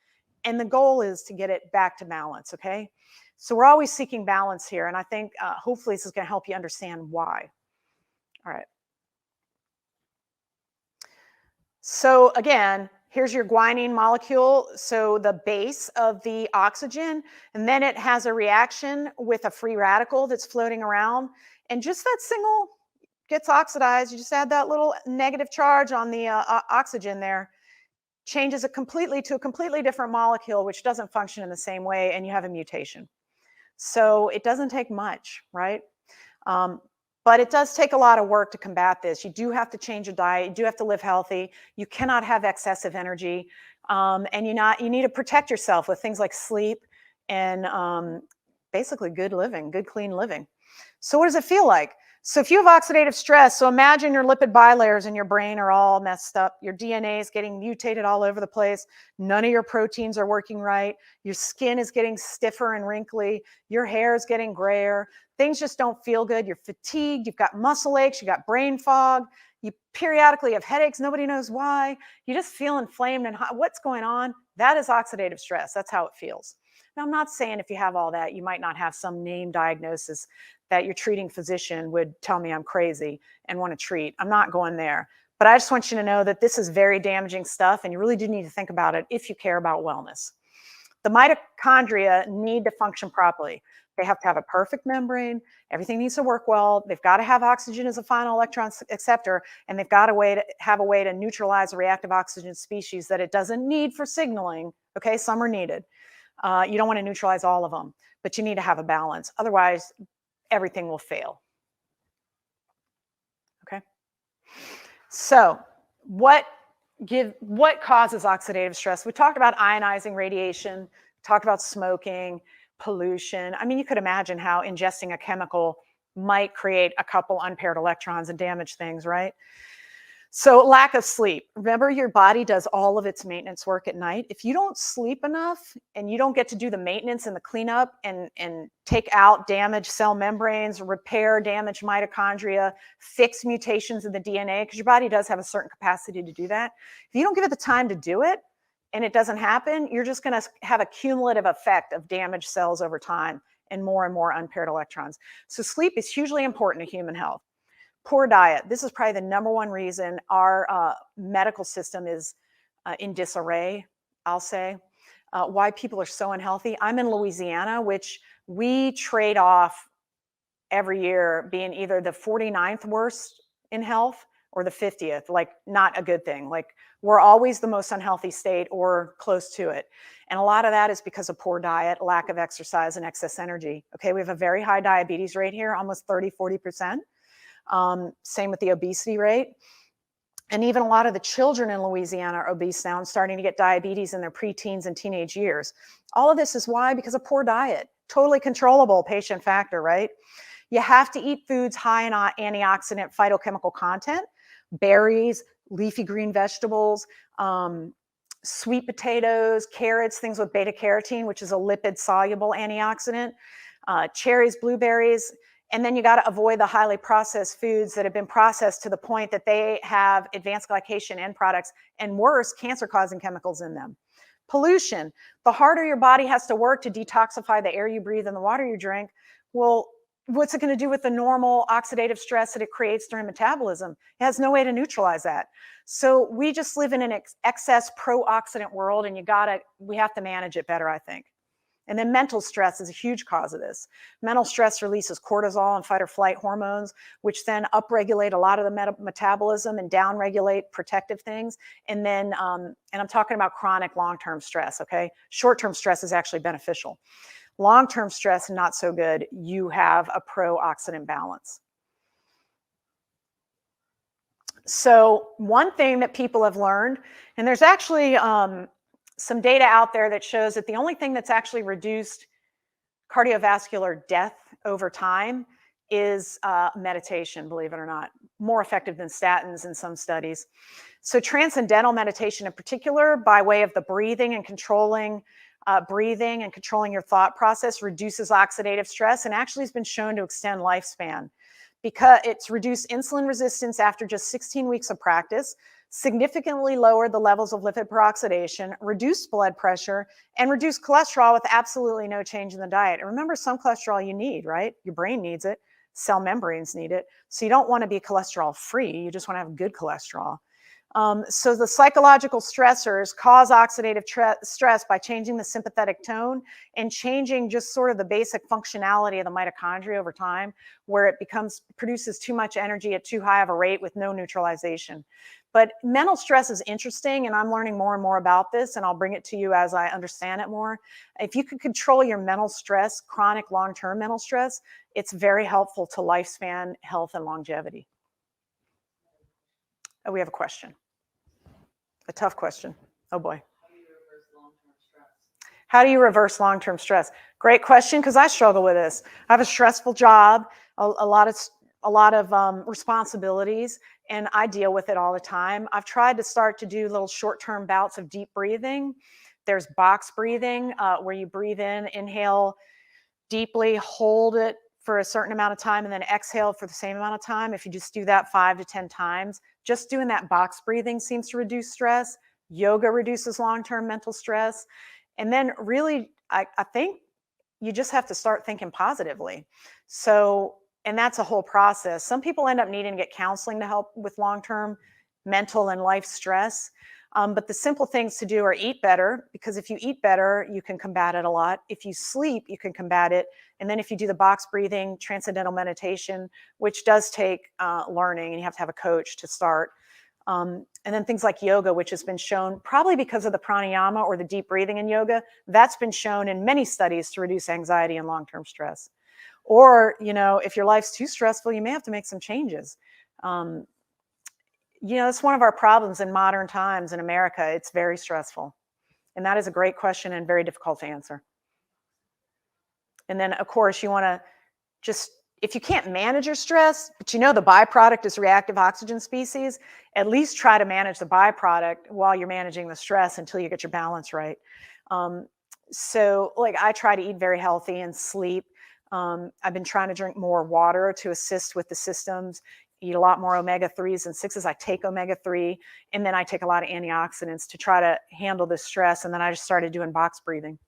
And the goal is to get it back to balance, okay? So we're always seeking balance here. And I think hopefully this is going to help you understand why. All right. So again, here's your guanine molecule. So the base of the oxygen, and then it has a reaction with a free radical that's floating around. And just that single gets oxidized. You just add that little negative charge on the oxygen there, changes it completely to a completely different molecule, which doesn't function in the same way, and you have a mutation. So it doesn't take much, right? But it does take a lot of work to combat this. You do have to change your diet. You do have to live healthy. You cannot have excessive energy. And you need to protect yourself with things like sleep and basically good living, good, clean living. So what does it feel like? So if you have oxidative stress, so imagine your lipid bilayers in your brain are all messed up. Your DNA is getting mutated all over the place. None of your proteins are working right. Your skin is getting stiffer and wrinkly. Your hair is getting grayer. Things just don't feel good. You're fatigued. You've got muscle aches. You got brain fog. You periodically have headaches. Nobody knows why. You just feel inflamed and hot. What's going on? That is oxidative stress. That's how it feels. Now, I'm not saying if you have all that, you might not have some name diagnosis that your treating physician would tell me I'm crazy and want to treat. I'm not going there. But I just want you to know that this is very damaging stuff, and you really do need to think about it if you care about wellness. The mitochondria need to function properly. They have to have a perfect membrane. Everything needs to work well. They've got to have oxygen as a final electron acceptor, and they've got to have a way to neutralize a reactive oxygen species that it doesn't need for signaling. Okay, some are needed. You don't want to neutralize all of them, but you need to have a balance. Otherwise, everything will fail. Okay. So what causes oxidative stress? We talked about ionizing radiation, talked about smoking, pollution. I mean, you could imagine how ingesting a chemical might create a couple unpaired electrons and damage things, right? So lack of sleep. Remember, your body does all of its maintenance work at night. If you don't sleep enough and you don't get to do the maintenance and the cleanup and take out damaged cell membranes, repair damaged mitochondria, fix mutations in the DNA, because your body does have a certain capacity to do that. If you don't give it the time to do it and it doesn't happen, you're just going to have a cumulative effect of damaged cells over time and more unpaired electrons. So sleep is hugely important to human health. Poor diet. This is probably the #1 reason our medical system is in disarray, I'll say. Why people are so unhealthy. I'm in Louisiana, which we trade off every year being either the 49th worst in health or the 50th, like not a good thing. Like we're always the most unhealthy state or close to it. And a lot of that is because of poor diet, lack of exercise, and excess energy. Okay, we have a very high diabetes rate here, almost 30–40%. Same with the obesity rate. And even a lot of the children in Louisiana are obese now and starting to get diabetes in their preteens and teenage years. All of this is why? Because of poor diet. Totally controllable patient factor, right? You have to eat foods high in antioxidant phytochemical content, berries, leafy green vegetables, sweet potatoes, carrots, things with beta carotene, which is a lipid-soluble antioxidant, cherries, blueberries. And then you got to avoid the highly processed foods that have been processed to the point that they have advanced glycation end products and worse, cancer-causing chemicals in them. Pollution. The harder your body has to work to detoxify the air you breathe and the water you drink, well, what's it going to do with the normal oxidative stress that it creates during metabolism? It has no way to neutralize that. So we just live in an excess pro-oxidant world, and we have to manage it better, I think. And then mental stress is a huge cause of this. Mental stress releases cortisol and fight or flight hormones, which then upregulate a lot of the metabolism and downregulate protective things. And then, and I'm talking about chronic long-term stress, okay? Short-term stress is actually beneficial. Long-term stress, not so good. You have a pro-oxidant balance. So one thing that people have learned, and there's actually some data out there that shows that the only thing that's actually reduced cardiovascular death over time is meditation, believe it or not. More effective than statins in some studies. So transcendental meditation in particular, by way of the breathing and controlling your thought process, reduces oxidative stress and actually has been shown to extend lifespan because it's reduced insulin resistance after just 16 weeks of practice. significantly lowered the levels of lipid peroxidation, reduced blood pressure, and reduced cholesterol with absolutely no change in the diet. And remember, some cholesterol you need, right? Your brain needs it, cell membranes need it. So you don't want to be cholesterol free, you just want to have good cholesterol. So the psychological stressors cause oxidative stress by changing the sympathetic tone and changing just sort of the basic functionality of the mitochondria over time, where it produces too much energy at too high of a rate with no neutralization. But mental stress is interesting, and I'm learning more and more about this, and I'll bring it to you as I understand it more. If you can control your mental stress, chronic long-term mental stress, it's very helpful to lifespan, health, and longevity. Oh, we have a question. A tough question. Oh boy. How do you reverse long-term stress? Great question, because I struggle with this. I have a stressful job, a lot of responsibilities, and I deal with it all the time. I've tried to start to do little short-term bouts of deep breathing. There's box breathing, where you breathe in, inhale deeply, hold it for a certain amount of time, and then exhale for the same amount of time. If you just do that 5 to 10 times, just doing that box breathing seems to reduce stress. Yoga reduces long-term mental stress. And then really, I think you just have to start thinking positively. So, and that's a whole process. Some people end up needing to get counseling to help with long-term mental and life stress. But the simple things to do are eat better, because if you eat better, you can combat it a lot. If you sleep, you can combat it. And then if you do the box breathing, transcendental meditation, which does take learning, and you have to have a coach to start. And then things like yoga, which has been shown, probably because of the pranayama or the deep breathing in yoga, that's been shown in many studies to reduce anxiety and long-term stress. Or, if your life's too stressful, you may have to make some changes. It's one of our problems in modern times in America. It's very stressful. And that is a great question and very difficult to answer. And then, of course, you want to if you can't manage your stress, but the byproduct is reactive oxygen species, at least try to manage the byproduct while you're managing the stress until you get your balance right. So I try to eat very healthy and sleep. I've been trying to drink more water to assist with the systems, eat a lot more omega-3s and 6s. I take omega-3, and then I take a lot of antioxidants to try to handle the stress. And then I just started doing box breathing.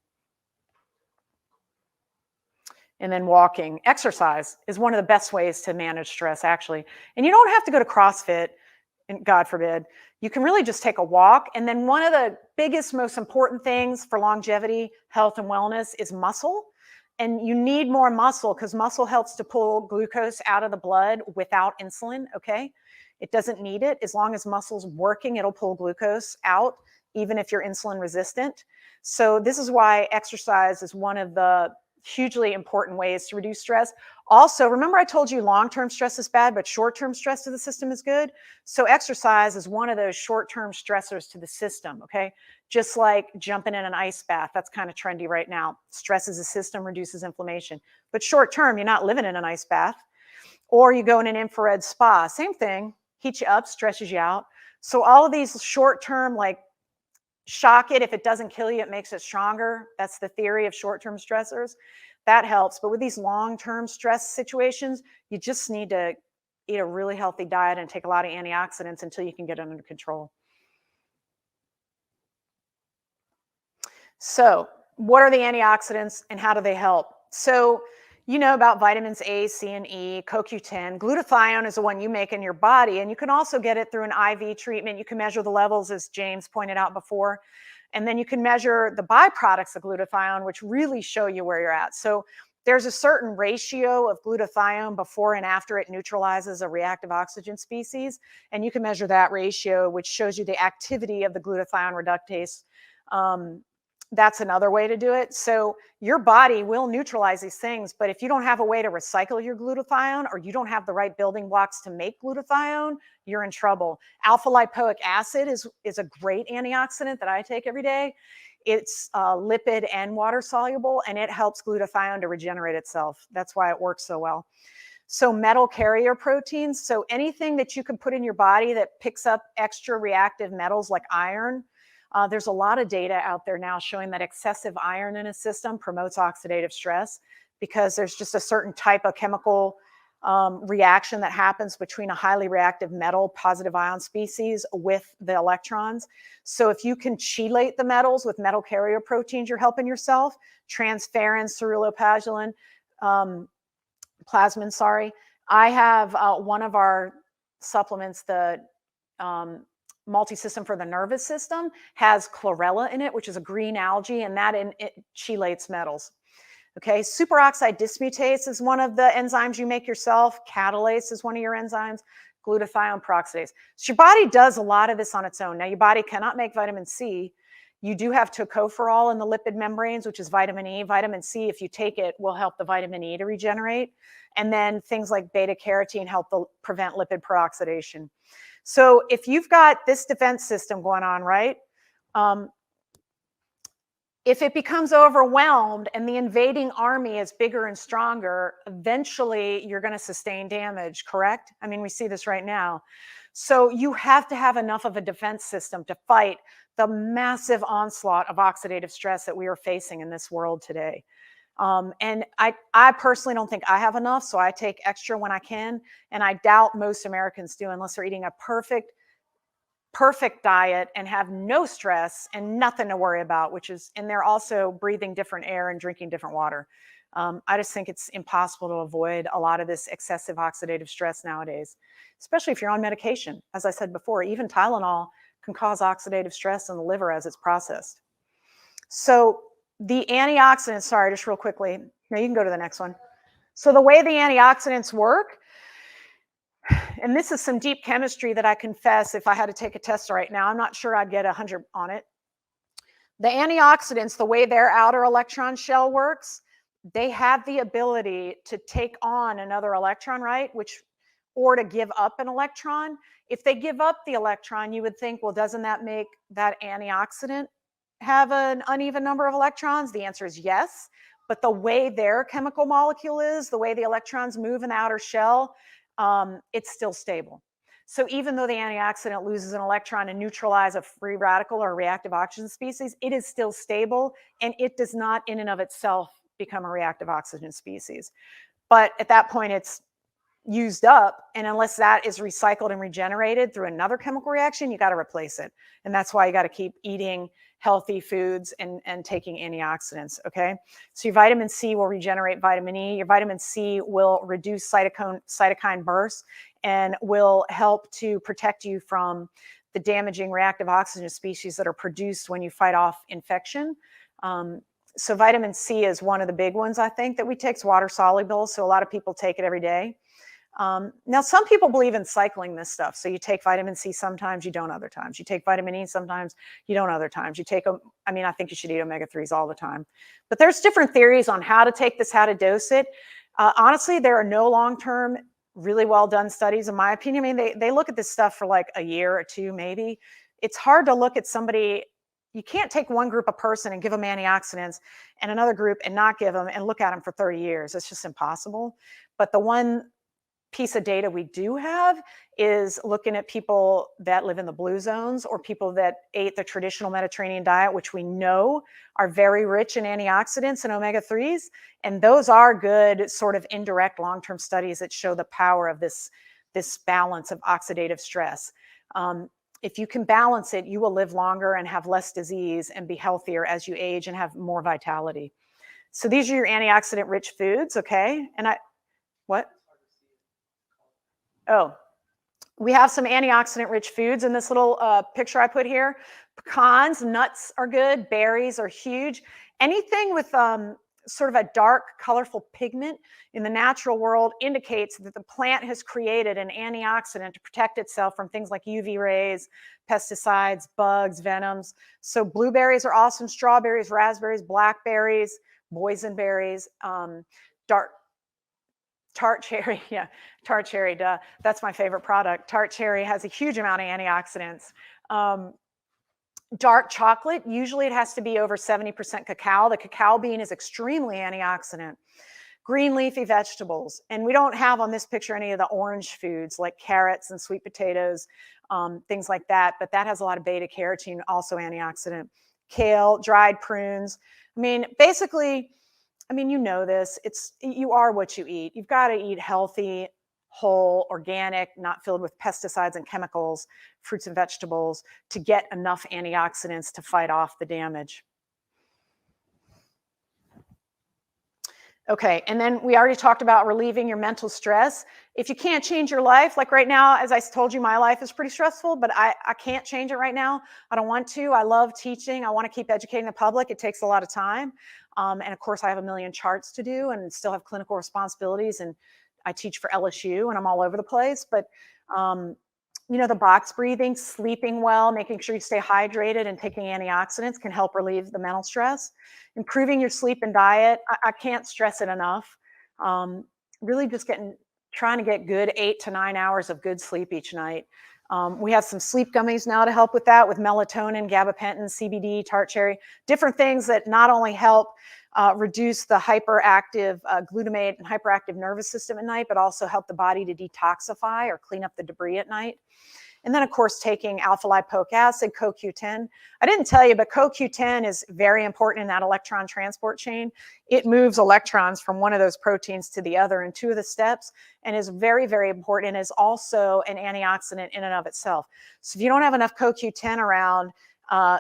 And then walking. Exercise is one of the best ways to manage stress, actually. And you don't have to go to CrossFit, and God forbid. You can really just take a walk. And then one of the biggest, most important things for longevity, health, and wellness is muscle. And you need more muscle, because muscle helps to pull glucose out of the blood without insulin, okay? It doesn't need it. As long as muscle's working, it'll pull glucose out, even if you're insulin resistant. So this is why exercise is one of the hugely important ways to reduce stress. Also, remember I told you long-term stress is bad, but short-term stress to the system is good? So exercise is one of those short-term stressors to the system, okay? Just like jumping in an ice bath, that's kind of trendy right now. Stresses the system, reduces inflammation. But short-term, you're not living in an ice bath. Or you go in an infrared spa, same thing, heats you up, stresses you out. So all of these short-term, shock it. If it doesn't kill you, it makes it stronger. That's the theory of short-term stressors. That helps. But with these long-term stress situations, you just need to eat a really healthy diet and take a lot of antioxidants until you can get it under control. So what are the antioxidants and how do they help? So you know about vitamins A, C, and E, CoQ10. Glutathione is the one you make in your body, and you can also get it through an IV treatment. You can measure the levels, as James pointed out before, and then you can measure the byproducts of glutathione, which really show you where you're at. So there's a certain ratio of glutathione before and after it neutralizes a reactive oxygen species, and you can measure that ratio, which shows you the activity of the glutathione reductase. That's another way to do it. So your body will neutralize these things, but if you don't have a way to recycle your glutathione, or you don't have the right building blocks to make glutathione, you're in trouble. Alpha lipoic acid is a great antioxidant that I take every day. It's lipid and water soluble, and it helps glutathione to regenerate itself. That's why it works so well. So metal carrier proteins, so anything that you can put in your body that picks up extra reactive metals like iron. There's a lot of data out there now showing that excessive iron in a system promotes oxidative stress, because there's just a certain type of chemical reaction that happens between a highly reactive metal positive ion species with the electrons. So if you can chelate the metals with metal carrier proteins, you're helping yourself. Transferrin, ceruloplasmin, plasmin, sorry. I have one of our supplements, the multi-system for the nervous system, has chlorella in it, which is a green algae, and that it chelates metals. Okay, superoxide dismutase is one of the enzymes you make yourself. Catalase is one of your enzymes. Glutathione peroxidase. So your body does a lot of this on its own. Now, your body cannot make vitamin C. You do have tocopherol in the lipid membranes, which is vitamin E. Vitamin C, if you take it, will help the vitamin E to regenerate. And then things like beta carotene help prevent lipid peroxidation. So if you've got this defense system going on, right? If it becomes overwhelmed and the invading army is bigger and stronger, eventually you're going to sustain damage, correct? I mean, we see this right now. So you have to have enough of a defense system to fight the massive onslaught of oxidative stress that we are facing in this world today. And I personally don't think I have enough, so I take extra when I can. And I doubt most Americans do unless they're eating a perfect diet and have no stress and nothing to worry about, and they're also breathing different air and drinking different water. I just think it's impossible to avoid a lot of this excessive oxidative stress nowadays, especially if you're on medication. As I said before, even Tylenol can cause oxidative stress in the liver as it's processed. So the antioxidants, sorry, just real quickly. No, you can go to the next one. So the way the antioxidants work, and this is some deep chemistry that I confess, if I had to take a test right now, I'm not sure I'd get 100 on it. The antioxidants, the way their outer electron shell works, they have the ability to take on another electron, right? Or to give up an electron. If they give up the electron, you would think, well, doesn't that make that antioxidant have an uneven number of electrons? The answer is yes. But the way their chemical molecule is, the way the electrons move in the outer shell, it's still stable. So even though the antioxidant loses an electron and neutralizes a free radical or reactive oxygen species, it is still stable, and it does not in and of itself become a reactive oxygen species. But at that point, it's used up, and unless that is recycled and regenerated through another chemical reaction, you got to replace it. And that's why you got to keep eating healthy foods and taking antioxidants, okay? So your vitamin C will regenerate vitamin E. Your vitamin C will reduce cytokine bursts and will help to protect you from the damaging reactive oxygen species that are produced when you fight off infection. So vitamin C is one of the big ones, I think, that we take. It's water soluble, so a lot of people take it every day. Now, some people believe in cycling this stuff. So you take vitamin C sometimes, you don't other times. You take vitamin E sometimes, you don't other times. You take, I think you should eat omega-3s all the time. But there's different theories on how to take this, how to dose it. Honestly, there are no long-term, really well-done studies, in my opinion. I mean, they look at this stuff for like a year or two, maybe. It's hard to look at somebody. You can't take one group of person and give them antioxidants and another group and not give them and look at them for 30 years. It's just impossible. But the one piece of data we do have is looking at people that live in the blue zones or people that ate the traditional Mediterranean diet, which we know are very rich in antioxidants and omega-3s. And those are good sort of indirect long-term studies that show the power of this balance of oxidative stress. If you can balance it, you will live longer and have less disease and be healthier as you age and have more vitality. So these are your antioxidant-rich foods, okay? And what? Oh, we have some antioxidant-rich foods in this little picture I put here. Pecans, nuts are good. Berries are huge. Anything with sort of a dark, colorful pigment in the natural world indicates that the plant has created an antioxidant to protect itself from things like UV rays, pesticides, bugs, venoms. So blueberries are awesome. Strawberries, raspberries, blackberries, boysenberries, tart cherry, yeah, tart cherry, duh. That's my favorite product. Tart cherry has a huge amount of antioxidants. Dark chocolate, usually it has to be over 70% cacao. The cacao bean is extremely antioxidant. Green leafy vegetables. And we don't have on this picture any of the orange foods like carrots and sweet potatoes, things like that. But that has a lot of beta carotene, also antioxidant. Kale, dried prunes. I mean, basically, I mean, you know this. You are what you eat. You've got to eat healthy, whole, organic, not filled with pesticides and chemicals, fruits and vegetables to get enough antioxidants to fight off the damage. Okay, and then we already talked about relieving your mental stress. If you can't change your life, like right now, as I told you, my life is pretty stressful, but I can't change it right now. I don't want to. I love teaching. I want to keep educating the public. It takes a lot of time. And of course, I have a million charts to do and still have clinical responsibilities. And I teach for LSU and I'm all over the place. But um, you know, the box breathing, sleeping well, making sure you stay hydrated and taking antioxidants can help relieve the mental stress. Improving your sleep and diet, I can't stress it enough. Really just trying to get good 8 to 9 hours of good sleep each night. We have some sleep gummies now to help with that, with melatonin, gabapentin, CBD, tart cherry, different things that not only help reduce the hyperactive glutamate and hyperactive nervous system at night, but also help the body to detoxify or clean up the debris at night. And then, of course, taking alpha lipoic acid, CoQ10. I didn't tell you, but CoQ10 is very important in that electron transport chain. It moves electrons from one of those proteins to the other in 2 of the steps and is very, very important and is also an antioxidant in and of itself. So if you don't have enough CoQ10 around,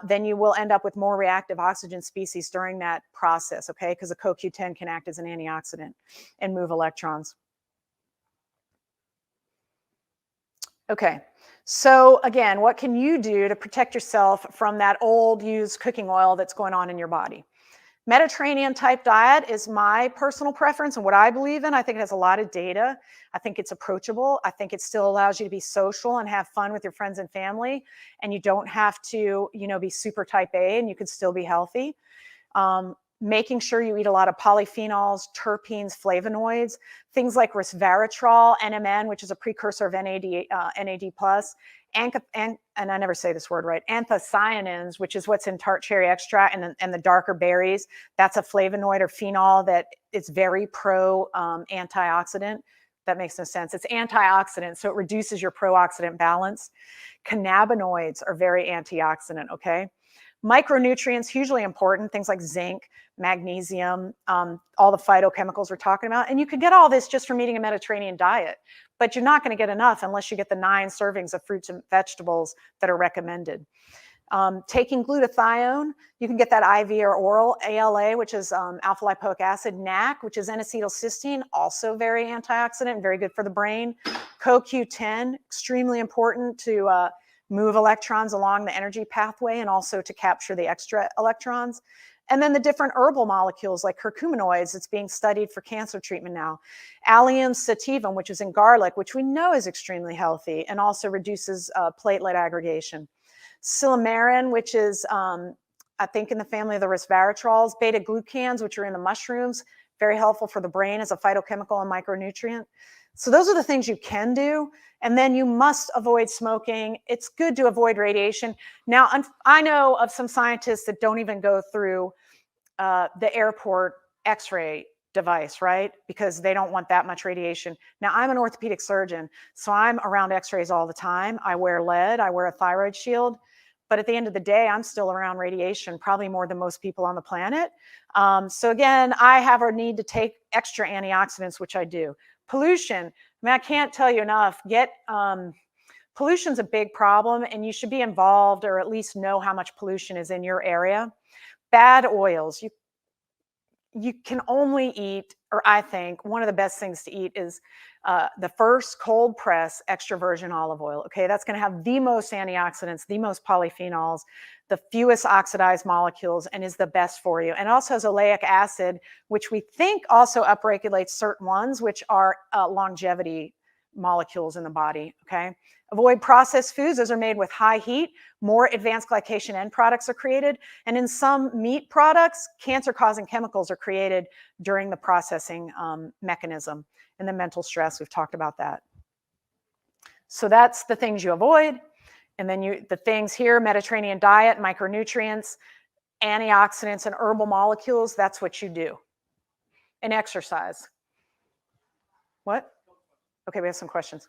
then you will end up with more reactive oxygen species during that process, okay? Because the CoQ10 can act as an antioxidant and move electrons. Okay, so again, what can you do to protect yourself from that old used cooking oil that's going on in your body? Mediterranean type diet is my personal preference and what I believe in. I think it has a lot of data. I think it's approachable. I think it still allows you to be social and have fun with your friends and family. And you don't have to, you know, be super type A and you can still be healthy. Making sure you eat a lot of polyphenols, terpenes, flavonoids, things like resveratrol, NMN, which is a precursor of NAD+, and I never say this word right, anthocyanins, which is what's in tart cherry extract and the darker berries. That's a flavonoid or phenol that is very antioxidant. That makes no sense. It's antioxidant, so it reduces your pro-oxidant balance. Cannabinoids are very antioxidant, okay? Micronutrients, hugely important, things like zinc, magnesium, all the phytochemicals we're talking about. And you can get all this just from eating a Mediterranean diet, but you're not going to get enough unless you get the 9 servings of fruits and vegetables that are recommended. Taking glutathione, you can get that IV or oral. ALA, which is alpha lipoic acid. NAC, which is N-acetylcysteine, also very antioxidant, very good for the brain. CoQ10, extremely important to move electrons along the energy pathway and also to capture the extra electrons. And then the different herbal molecules like curcuminoids, it's being studied for cancer treatment now. Allium sativum, which is in garlic, which we know is extremely healthy and also reduces platelet aggregation. Silymarin, which is, I think, in the family of the resveratrols. Beta-glucans, which are in the mushrooms, very helpful for the brain as a phytochemical and micronutrient. So those are the things you can do. And then you must avoid smoking. It's good to avoid radiation. Now, I know of some scientists that don't even go through the airport X-ray device, right? Because they don't want that much radiation. Now, I'm an orthopedic surgeon, so I'm around X-rays all the time. I wear lead, I wear a thyroid shield. But at the end of the day, I'm still around radiation, probably more than most people on the planet. So again, I have a need to take extra antioxidants, which I do. Pollution, I mean, I can't tell you enough. Pollution's a big problem, and you should be involved or at least know how much pollution is in your area. Bad oils, you can only eat, or I think one of the best things to eat is the first cold press extra virgin olive oil. Okay, that's going to have the most antioxidants, the most polyphenols, the fewest oxidized molecules, and is the best for you. And also has oleic acid, which we think also upregulates certain ones, which are longevity molecules in the body. Okay, avoid processed foods. Those are made with high heat. More advanced glycation end products are created. And in some meat products, cancer-causing chemicals are created during the processing mechanism. And the mental stress, we've talked about that. So that's the things you avoid. And then the things here, Mediterranean diet, micronutrients, antioxidants, and herbal molecules, that's what you do. And exercise. What? Okay, we have some questions.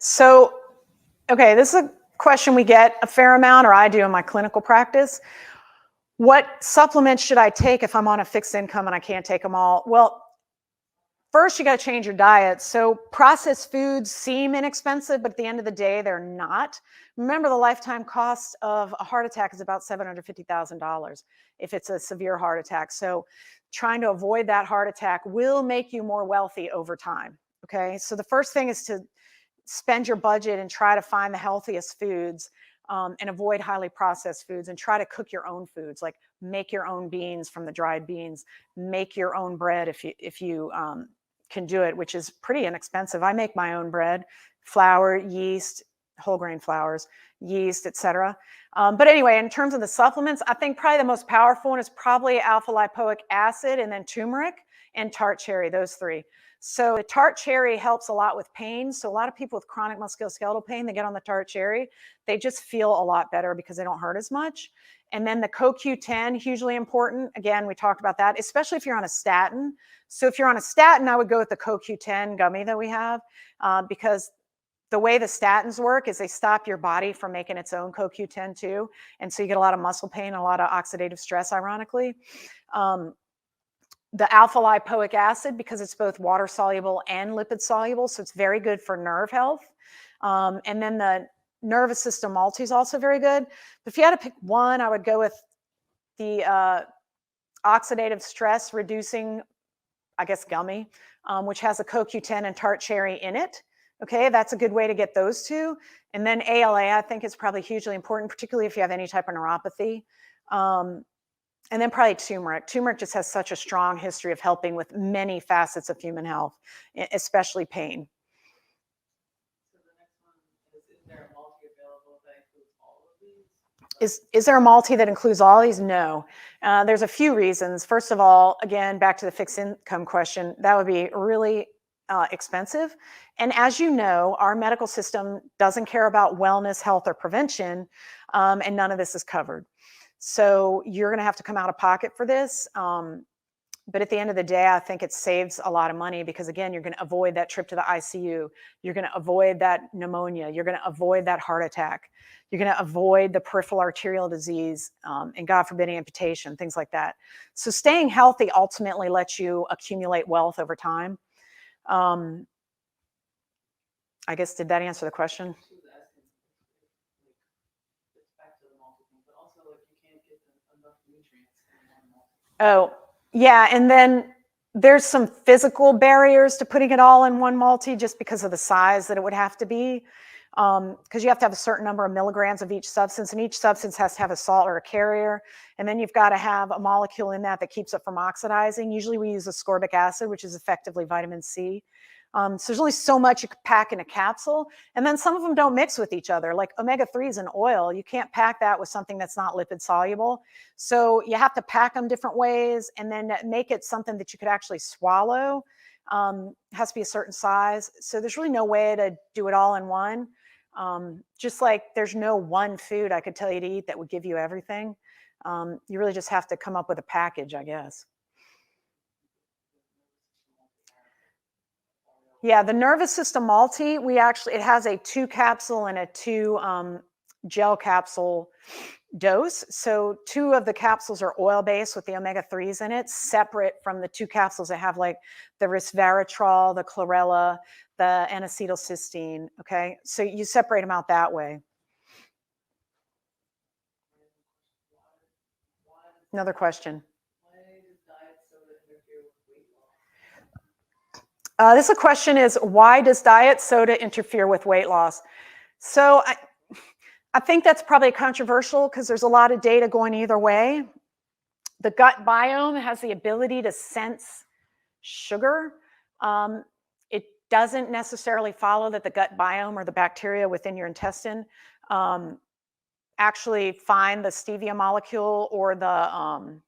So, okay, this is a question we get a fair amount, or I do in my clinical practice. What supplements should I take if I'm on a fixed income and I can't take them all? Well, first, you got to change your diet. So processed foods seem inexpensive, but at the end of the day, they're not. Remember, the lifetime cost of a heart attack is about $750,000 if it's a severe heart attack. So trying to avoid that heart attack will make you more wealthy over time. Okay, so the first thing is to spend your budget and try to find the healthiest foods, and avoid highly processed foods, and try to cook your own foods, like make your own beans from the dried beans, make your own bread if you can do it, which is pretty inexpensive. I make my own bread, flour, yeast, whole grain flours, yeast, etc. But anyway, in terms of the supplements, I think probably the most powerful one is probably alpha lipoic acid, and then turmeric and tart cherry, those three. So the tart cherry helps a lot with pain. So a lot of people with chronic musculoskeletal pain, they get on the tart cherry, they just feel a lot better because they don't hurt as much. And then the CoQ10, hugely important. Again, we talked about that, especially if you're on a statin. So if you're on a statin, I would go with the CoQ10 gummy that we have, because the way the statins work is they stop your body from making its own CoQ10 too. And so you get a lot of muscle pain, a lot of oxidative stress, ironically. The alpha lipoic acid, because it's both water soluble and lipid soluble, so it's very good for nerve health. And then the nervous system multi is also very good. But if you had to pick one, I would go with the oxidative stress reducing, I guess, gummy, which has a CoQ10 and tart cherry in it. Okay, that's a good way to get those two. And then ALA, I think, is probably hugely important, particularly if you have any type of neuropathy. And then probably turmeric. Turmeric just has such a strong history of helping with many facets of human health, especially pain. So the next one is there a multi available that includes all of these? Is there a multi that includes all these? No. There's a few reasons. First of all, again, back to the fixed income question, that would be really expensive. And as you know, our medical system doesn't care about wellness, health, or prevention, and none of this is covered. So you're going to have to come out of pocket for this. But at the end of the day, I think it saves a lot of money because, again, you're going to avoid that trip to the ICU. You're going to avoid that pneumonia. You're going to avoid that heart attack. You're going to avoid the peripheral arterial disease, and God forbid, amputation, things like that. So staying healthy ultimately lets you accumulate wealth over time. I guess, did that answer the question? Oh, yeah. And then there's some physical barriers to putting it all in one multi just because of the size that it would have to be. Because you have to have a certain number of milligrams of each substance, and each substance has to have a salt or a carrier. And then you've got to have a molecule in that keeps it from oxidizing. Usually we use ascorbic acid, which is effectively vitamin C. So there's only so much you could pack in a capsule. And then some of them don't mix with each other, like omega-3s in oil. You can't pack that with something that's not lipid soluble. So you have to pack them different ways and then make it something that you could actually swallow. It has to be a certain size. So there's really no way to do it all in one. Just like there's no one food I could tell you to eat that would give you everything. You really just have to come up with a package, I guess. Yeah, the nervous system multi, it has a 2 capsule and a 2 gel capsule dose. So 2 of the capsules are oil-based with the omega-3s in it, separate from the 2 capsules that have like the resveratrol, the chlorella, the N-acetylcysteine. Okay, so you separate them out that way. Another question. This question is, why does diet soda interfere with weight loss? So I think that's probably controversial because there's a lot of data going either way. The gut biome has the ability to sense sugar. It doesn't necessarily follow that the gut biome or the bacteria within your intestine actually find the stevia molecule or the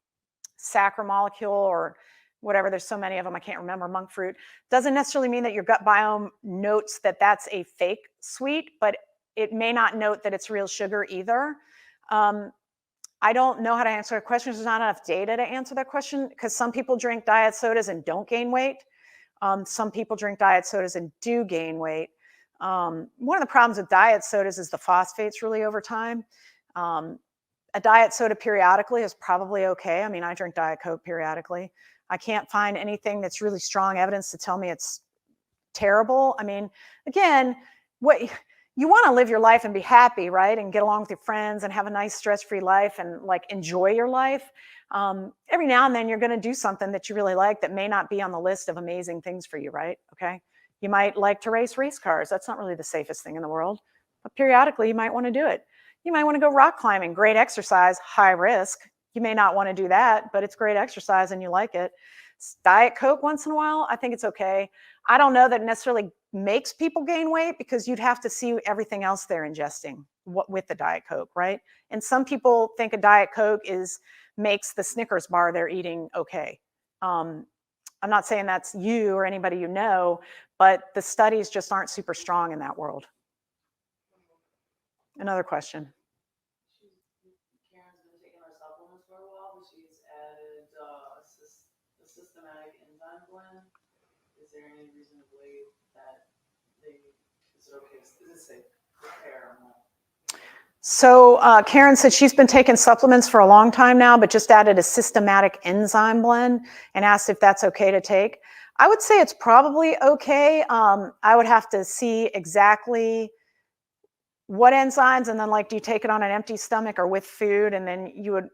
sacchar molecule or whatever. There's so many of them, I can't remember. Monk fruit doesn't necessarily mean that your gut biome notes that that's a fake sweet, but it may not note that it's real sugar either. I don't know how to answer that question. There's not enough data to answer that question because some people drink diet sodas and don't gain weight. Some people drink diet sodas and do gain weight. One of the problems with diet sodas is the phosphates really over time. A diet soda periodically is probably okay. I mean, I drink Diet Coke periodically. I can't find anything that's really strong evidence to tell me it's terrible. I mean, again, what you want to live your life and be happy, right? And get along with your friends and have a nice stress-free life and like enjoy your life. Every now and then you're going to do something that you really like that may not be on the list of amazing things for you, right? Okay. You might like to race cars. That's not really the safest thing in the world, but periodically you might want to do it. You might want to go rock climbing, great exercise, high risk. You may not want to do that, but it's great exercise and you like it. Diet Coke once in a while, I think it's okay. I don't know that it necessarily makes people gain weight because you'd have to see everything else they're ingesting with the Diet Coke, right? And some people think a Diet Coke makes the Snickers bar they're eating okay. I'm not saying that's you or anybody you know, but the studies just aren't super strong in that world. Another question. Karen's been taking her supplements for a while, but she's added a systematic enzyme blend. Is there any reason to believe that is it okay? Is it safe? Repair or not? So Karen said she's been taking supplements for a long time now, but just added a systematic enzyme blend and asked if that's okay to take. I would say it's probably okay. I would have to see exactly what enzymes, and then like, do you take it on an empty stomach or with food? And then you would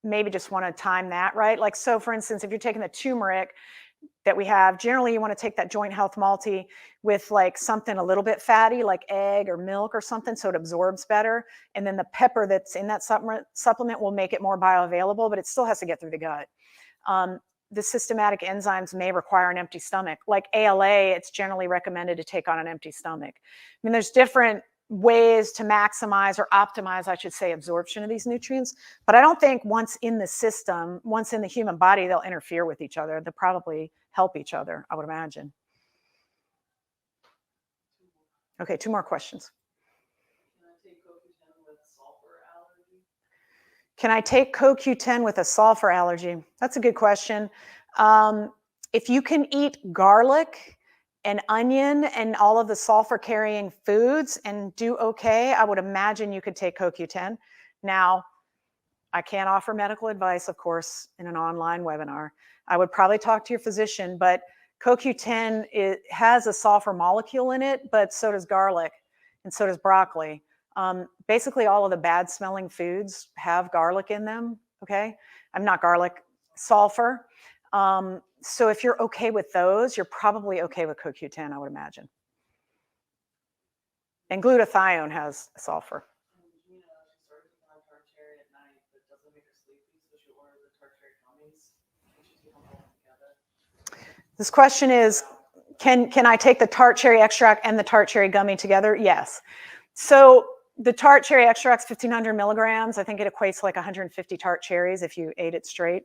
maybe just want to time that, right? Like, so for instance, if you're taking the turmeric that we have, generally you want to take that joint health multi with like something a little bit fatty, like egg or milk or something, so it absorbs better. And then the pepper that's in that supplement will make it more bioavailable, but it still has to get through the gut. The systematic enzymes may require an empty stomach. Like ALA, it's generally recommended to take on an empty stomach. I mean, there's different ways to maximize or optimize, I should say, absorption of these nutrients. But I don't think once in the system, once in the human body, they'll interfere with each other. They'll probably help each other, I would imagine. Okay, 2 more questions. Can I take CoQ10 with a sulfur allergy? That's a good question. If you can eat garlic and onion and all of the sulfur-carrying foods and do okay, I would imagine you could take CoQ10. Now, I can't offer medical advice, of course, in an online webinar. I would probably talk to your physician, but CoQ10 has a sulfur molecule in it, but so does garlic and so does broccoli. Basically, all of the bad smelling foods have garlic in them, okay? I'm not garlic, sulfur. So if you're okay with those, you're probably okay with CoQ10, I would imagine. And glutathione has sulfur. This question is, can I take the tart cherry extract and the tart cherry gummy together? Yes. So the tart cherry extract's 1,500 milligrams. I think it equates to like 150 tart cherries if you ate it straight.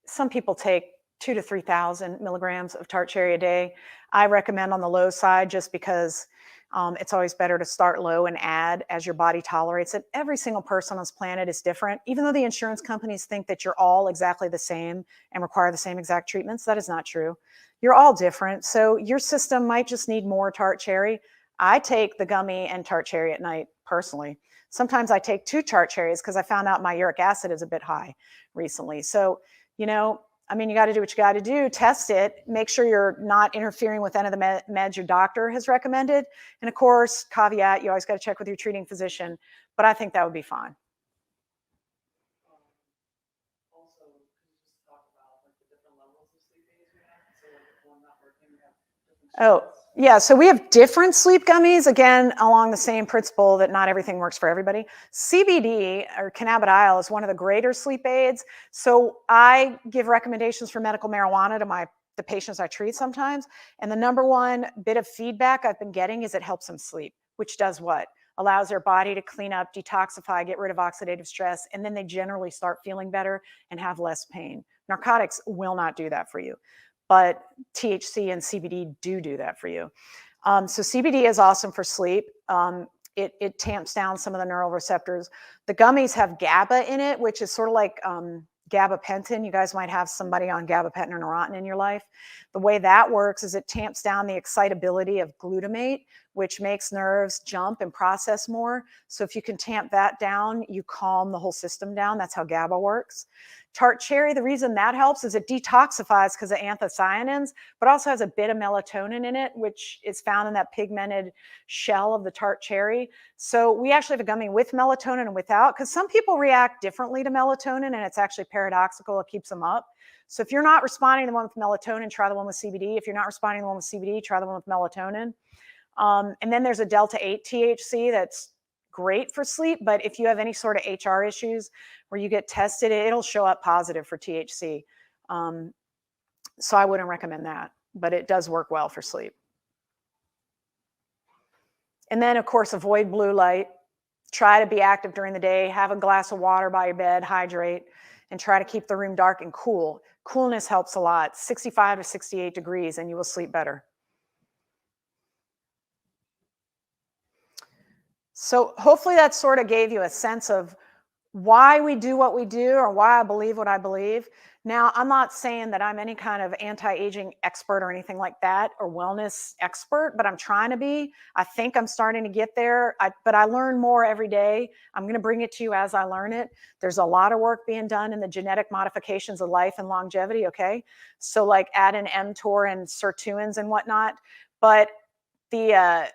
Some people take 2,000 to 3,000 milligrams of tart cherry a day. I recommend on the low side just because it's always better to start low and add as your body tolerates it. Every single person on this planet is different. Even though the insurance companies think that you're all exactly the same and require the same exact treatments, that is not true. You're all different. So your system might just need more tart cherry. I take the gummy and tart cherry at night personally. Sometimes I take 2 tart cherries because I found out my uric acid is a bit high recently. So, you know, I mean, you got to do what you got to do, test it, make sure you're not interfering with any of the meds your doctor has recommended. And of course, caveat, you always got to check with your treating physician, but I think that would be fine. Also, could you just talk about like the different levels of sleep aids we have? So like if one not working, we have different Oh, yeah, so we have different sleep gummies, again, along the same principle that not everything works for everybody. CBD, or cannabidiol, is one of the greater sleep aids. So I give recommendations for medical marijuana to the patients I treat sometimes. And the number one bit of feedback I've been getting is it helps them sleep, which does what? Allows their body to clean up, detoxify, get rid of oxidative stress, and then they generally start feeling better and have less pain. Narcotics will not do that for you, but THC and CBD do that for you. So CBD is awesome for sleep. It tamps down some of the neural receptors. The gummies have GABA in it, which is sort of like gabapentin. You guys might have somebody on gabapentin or Neurontin in your life. The way that works is it tamps down the excitability of glutamate, which makes nerves jump and process more. So if you can tamp that down, you calm the whole system down. That's how GABA works. Tart cherry, the reason that helps is it detoxifies because of anthocyanins, but also has a bit of melatonin in it, which is found in that pigmented shell of the tart cherry. So we actually have a gummy with melatonin and without, because some people react differently to melatonin, and it's actually paradoxical. It keeps them up. So if you're not responding to the one with melatonin, try the one with CBD. If you're not responding to the one with CBD, try the one with melatonin. And then there's a delta 8 THC that's great for sleep, but if you have any sort of HR issues where you get tested, it'll show up positive for THC. So I wouldn't recommend that, but it does work well for sleep. And then, of course, avoid blue light. Try to be active during the day. Have a glass of water by your bed, hydrate, and try to keep the room dark and cool. Coolness helps a lot, 65 to 68 degrees, and you will sleep better. So hopefully that sort of gave you a sense of why we do what we do or why I believe what I believe. Now, I'm not saying that I'm any kind of anti-aging expert or anything like that or wellness expert, but I'm trying to be. I think I'm starting to get there, but I learn more every day. I'm going to bring it to you as I learn it. There's a lot of work being done in the genetic modifications of life and longevity, okay? So like add in mTOR and sirtuins and whatnot. But the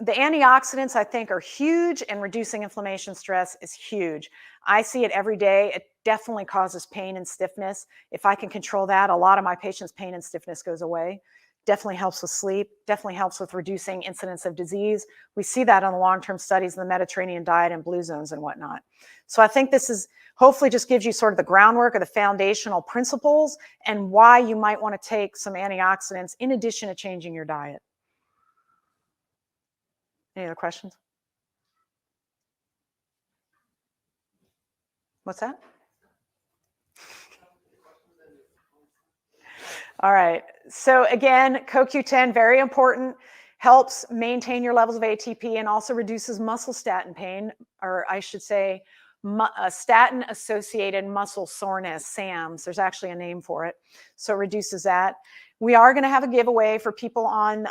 antioxidants, I think, are huge, and reducing inflammation stress is huge. I see it every day. It definitely causes pain and stiffness. If I can control that, a lot of my patients' pain and stiffness goes away. Definitely helps with sleep, definitely helps with reducing incidence of disease. We see that on the long-term studies in the Mediterranean diet and blue zones and whatnot. So I think this is hopefully just gives you sort of the groundwork or the foundational principles and why you might want to take some antioxidants in addition to changing your diet. Any other questions? What's that? All right. So again, CoQ10, very important, helps maintain your levels of ATP and also reduces muscle statin pain, or I should say statin-associated muscle soreness, SAMS. There's actually a name for it. So it reduces that. We are going to have a giveaway for people on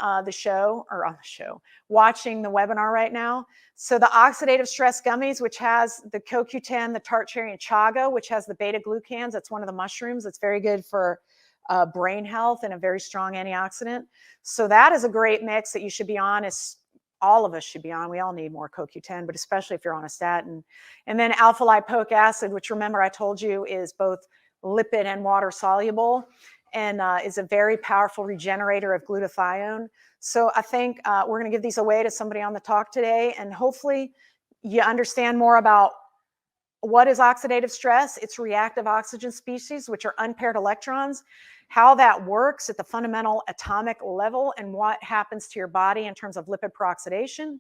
watching the webinar right now. So the oxidative stress gummies, which has the CoQ10, the tart cherry, and chaga, which has the beta glucans. That's one of the mushrooms. It's very good for brain health and a very strong antioxidant. So that is a great mix that you should be on. All of us should be on. We all need more CoQ10, but especially if you're on a statin. And then alpha lipoic acid, which remember I told you is both lipid and water soluble, and is a very powerful regenerator of glutathione. So I think we're going to give these away to somebody on the talk today, and hopefully you understand more about what is oxidative stress. It's reactive oxygen species, which are unpaired electrons, how that works at the fundamental atomic level, and what happens to your body in terms of lipid peroxidation,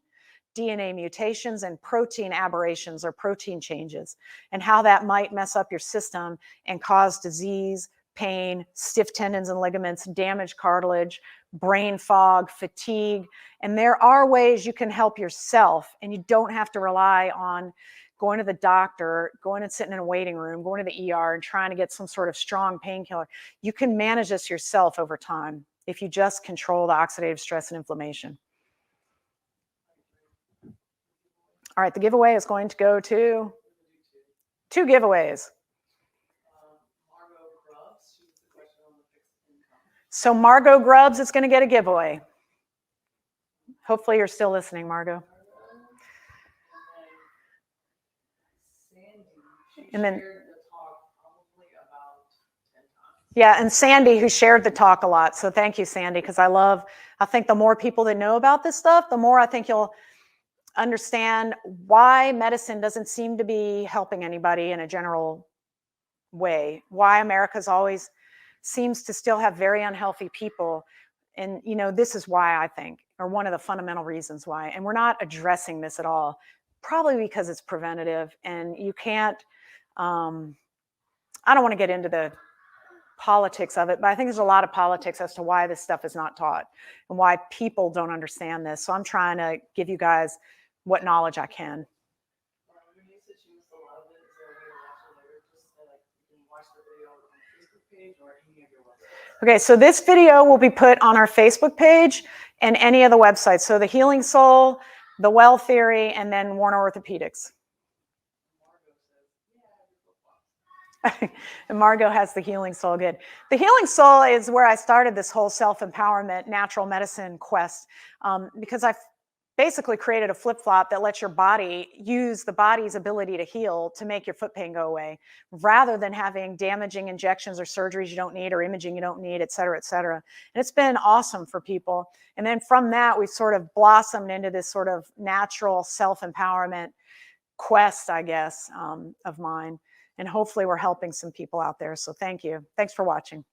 DNA mutations, and protein aberrations or protein changes, and how that might mess up your system and cause disease, pain, stiff tendons and ligaments, damaged cartilage, brain fog, fatigue. And there are ways you can help yourself, and you don't have to rely on going to the doctor, going and sitting in a waiting room, going to the ER and trying to get some sort of strong painkiller. You can manage this yourself over time if you just control the oxidative stress and inflammation. All right, the giveaway is going to go to 2 giveaways. So Margot Grubbs is going to get a giveaway. Hopefully you're still listening, Margot. And then, yeah, and Sandy, who shared the talk a lot. So thank you, Sandy, because I think the more people that know about this stuff, the more I think you'll understand why medicine doesn't seem to be helping anybody in a general way, why America's always seems to still have very unhealthy people. And, you know, this is why I think, or one of the fundamental reasons why, and we're not addressing this at all, probably because it's preventative and you can't, I don't want to get into the politics of it, but I think there's a lot of politics as to why this stuff is not taught and why people don't understand this. So I'm trying to give you guys what knowledge I can. watch the video on the Facebook page or any of your websites? Okay, so this video will be put on our Facebook page and any of the websites. So the Healing Soul, the Well Theory, and then Warner Orthopedics. And Margot has the Healing Soul. Good. The Healing Soul is where I started this whole self-empowerment, natural medicine quest, because I've basically created a flip-flop that lets your body use the body's ability to heal to make your foot pain go away, rather than having damaging injections or surgeries you don't need or imaging you don't need, et cetera, et cetera. And it's been awesome for people. And then from that, we've sort of blossomed into this sort of natural self-empowerment quest, I guess, of mine. And hopefully we're helping some people out there. So thank you. Thanks for watching.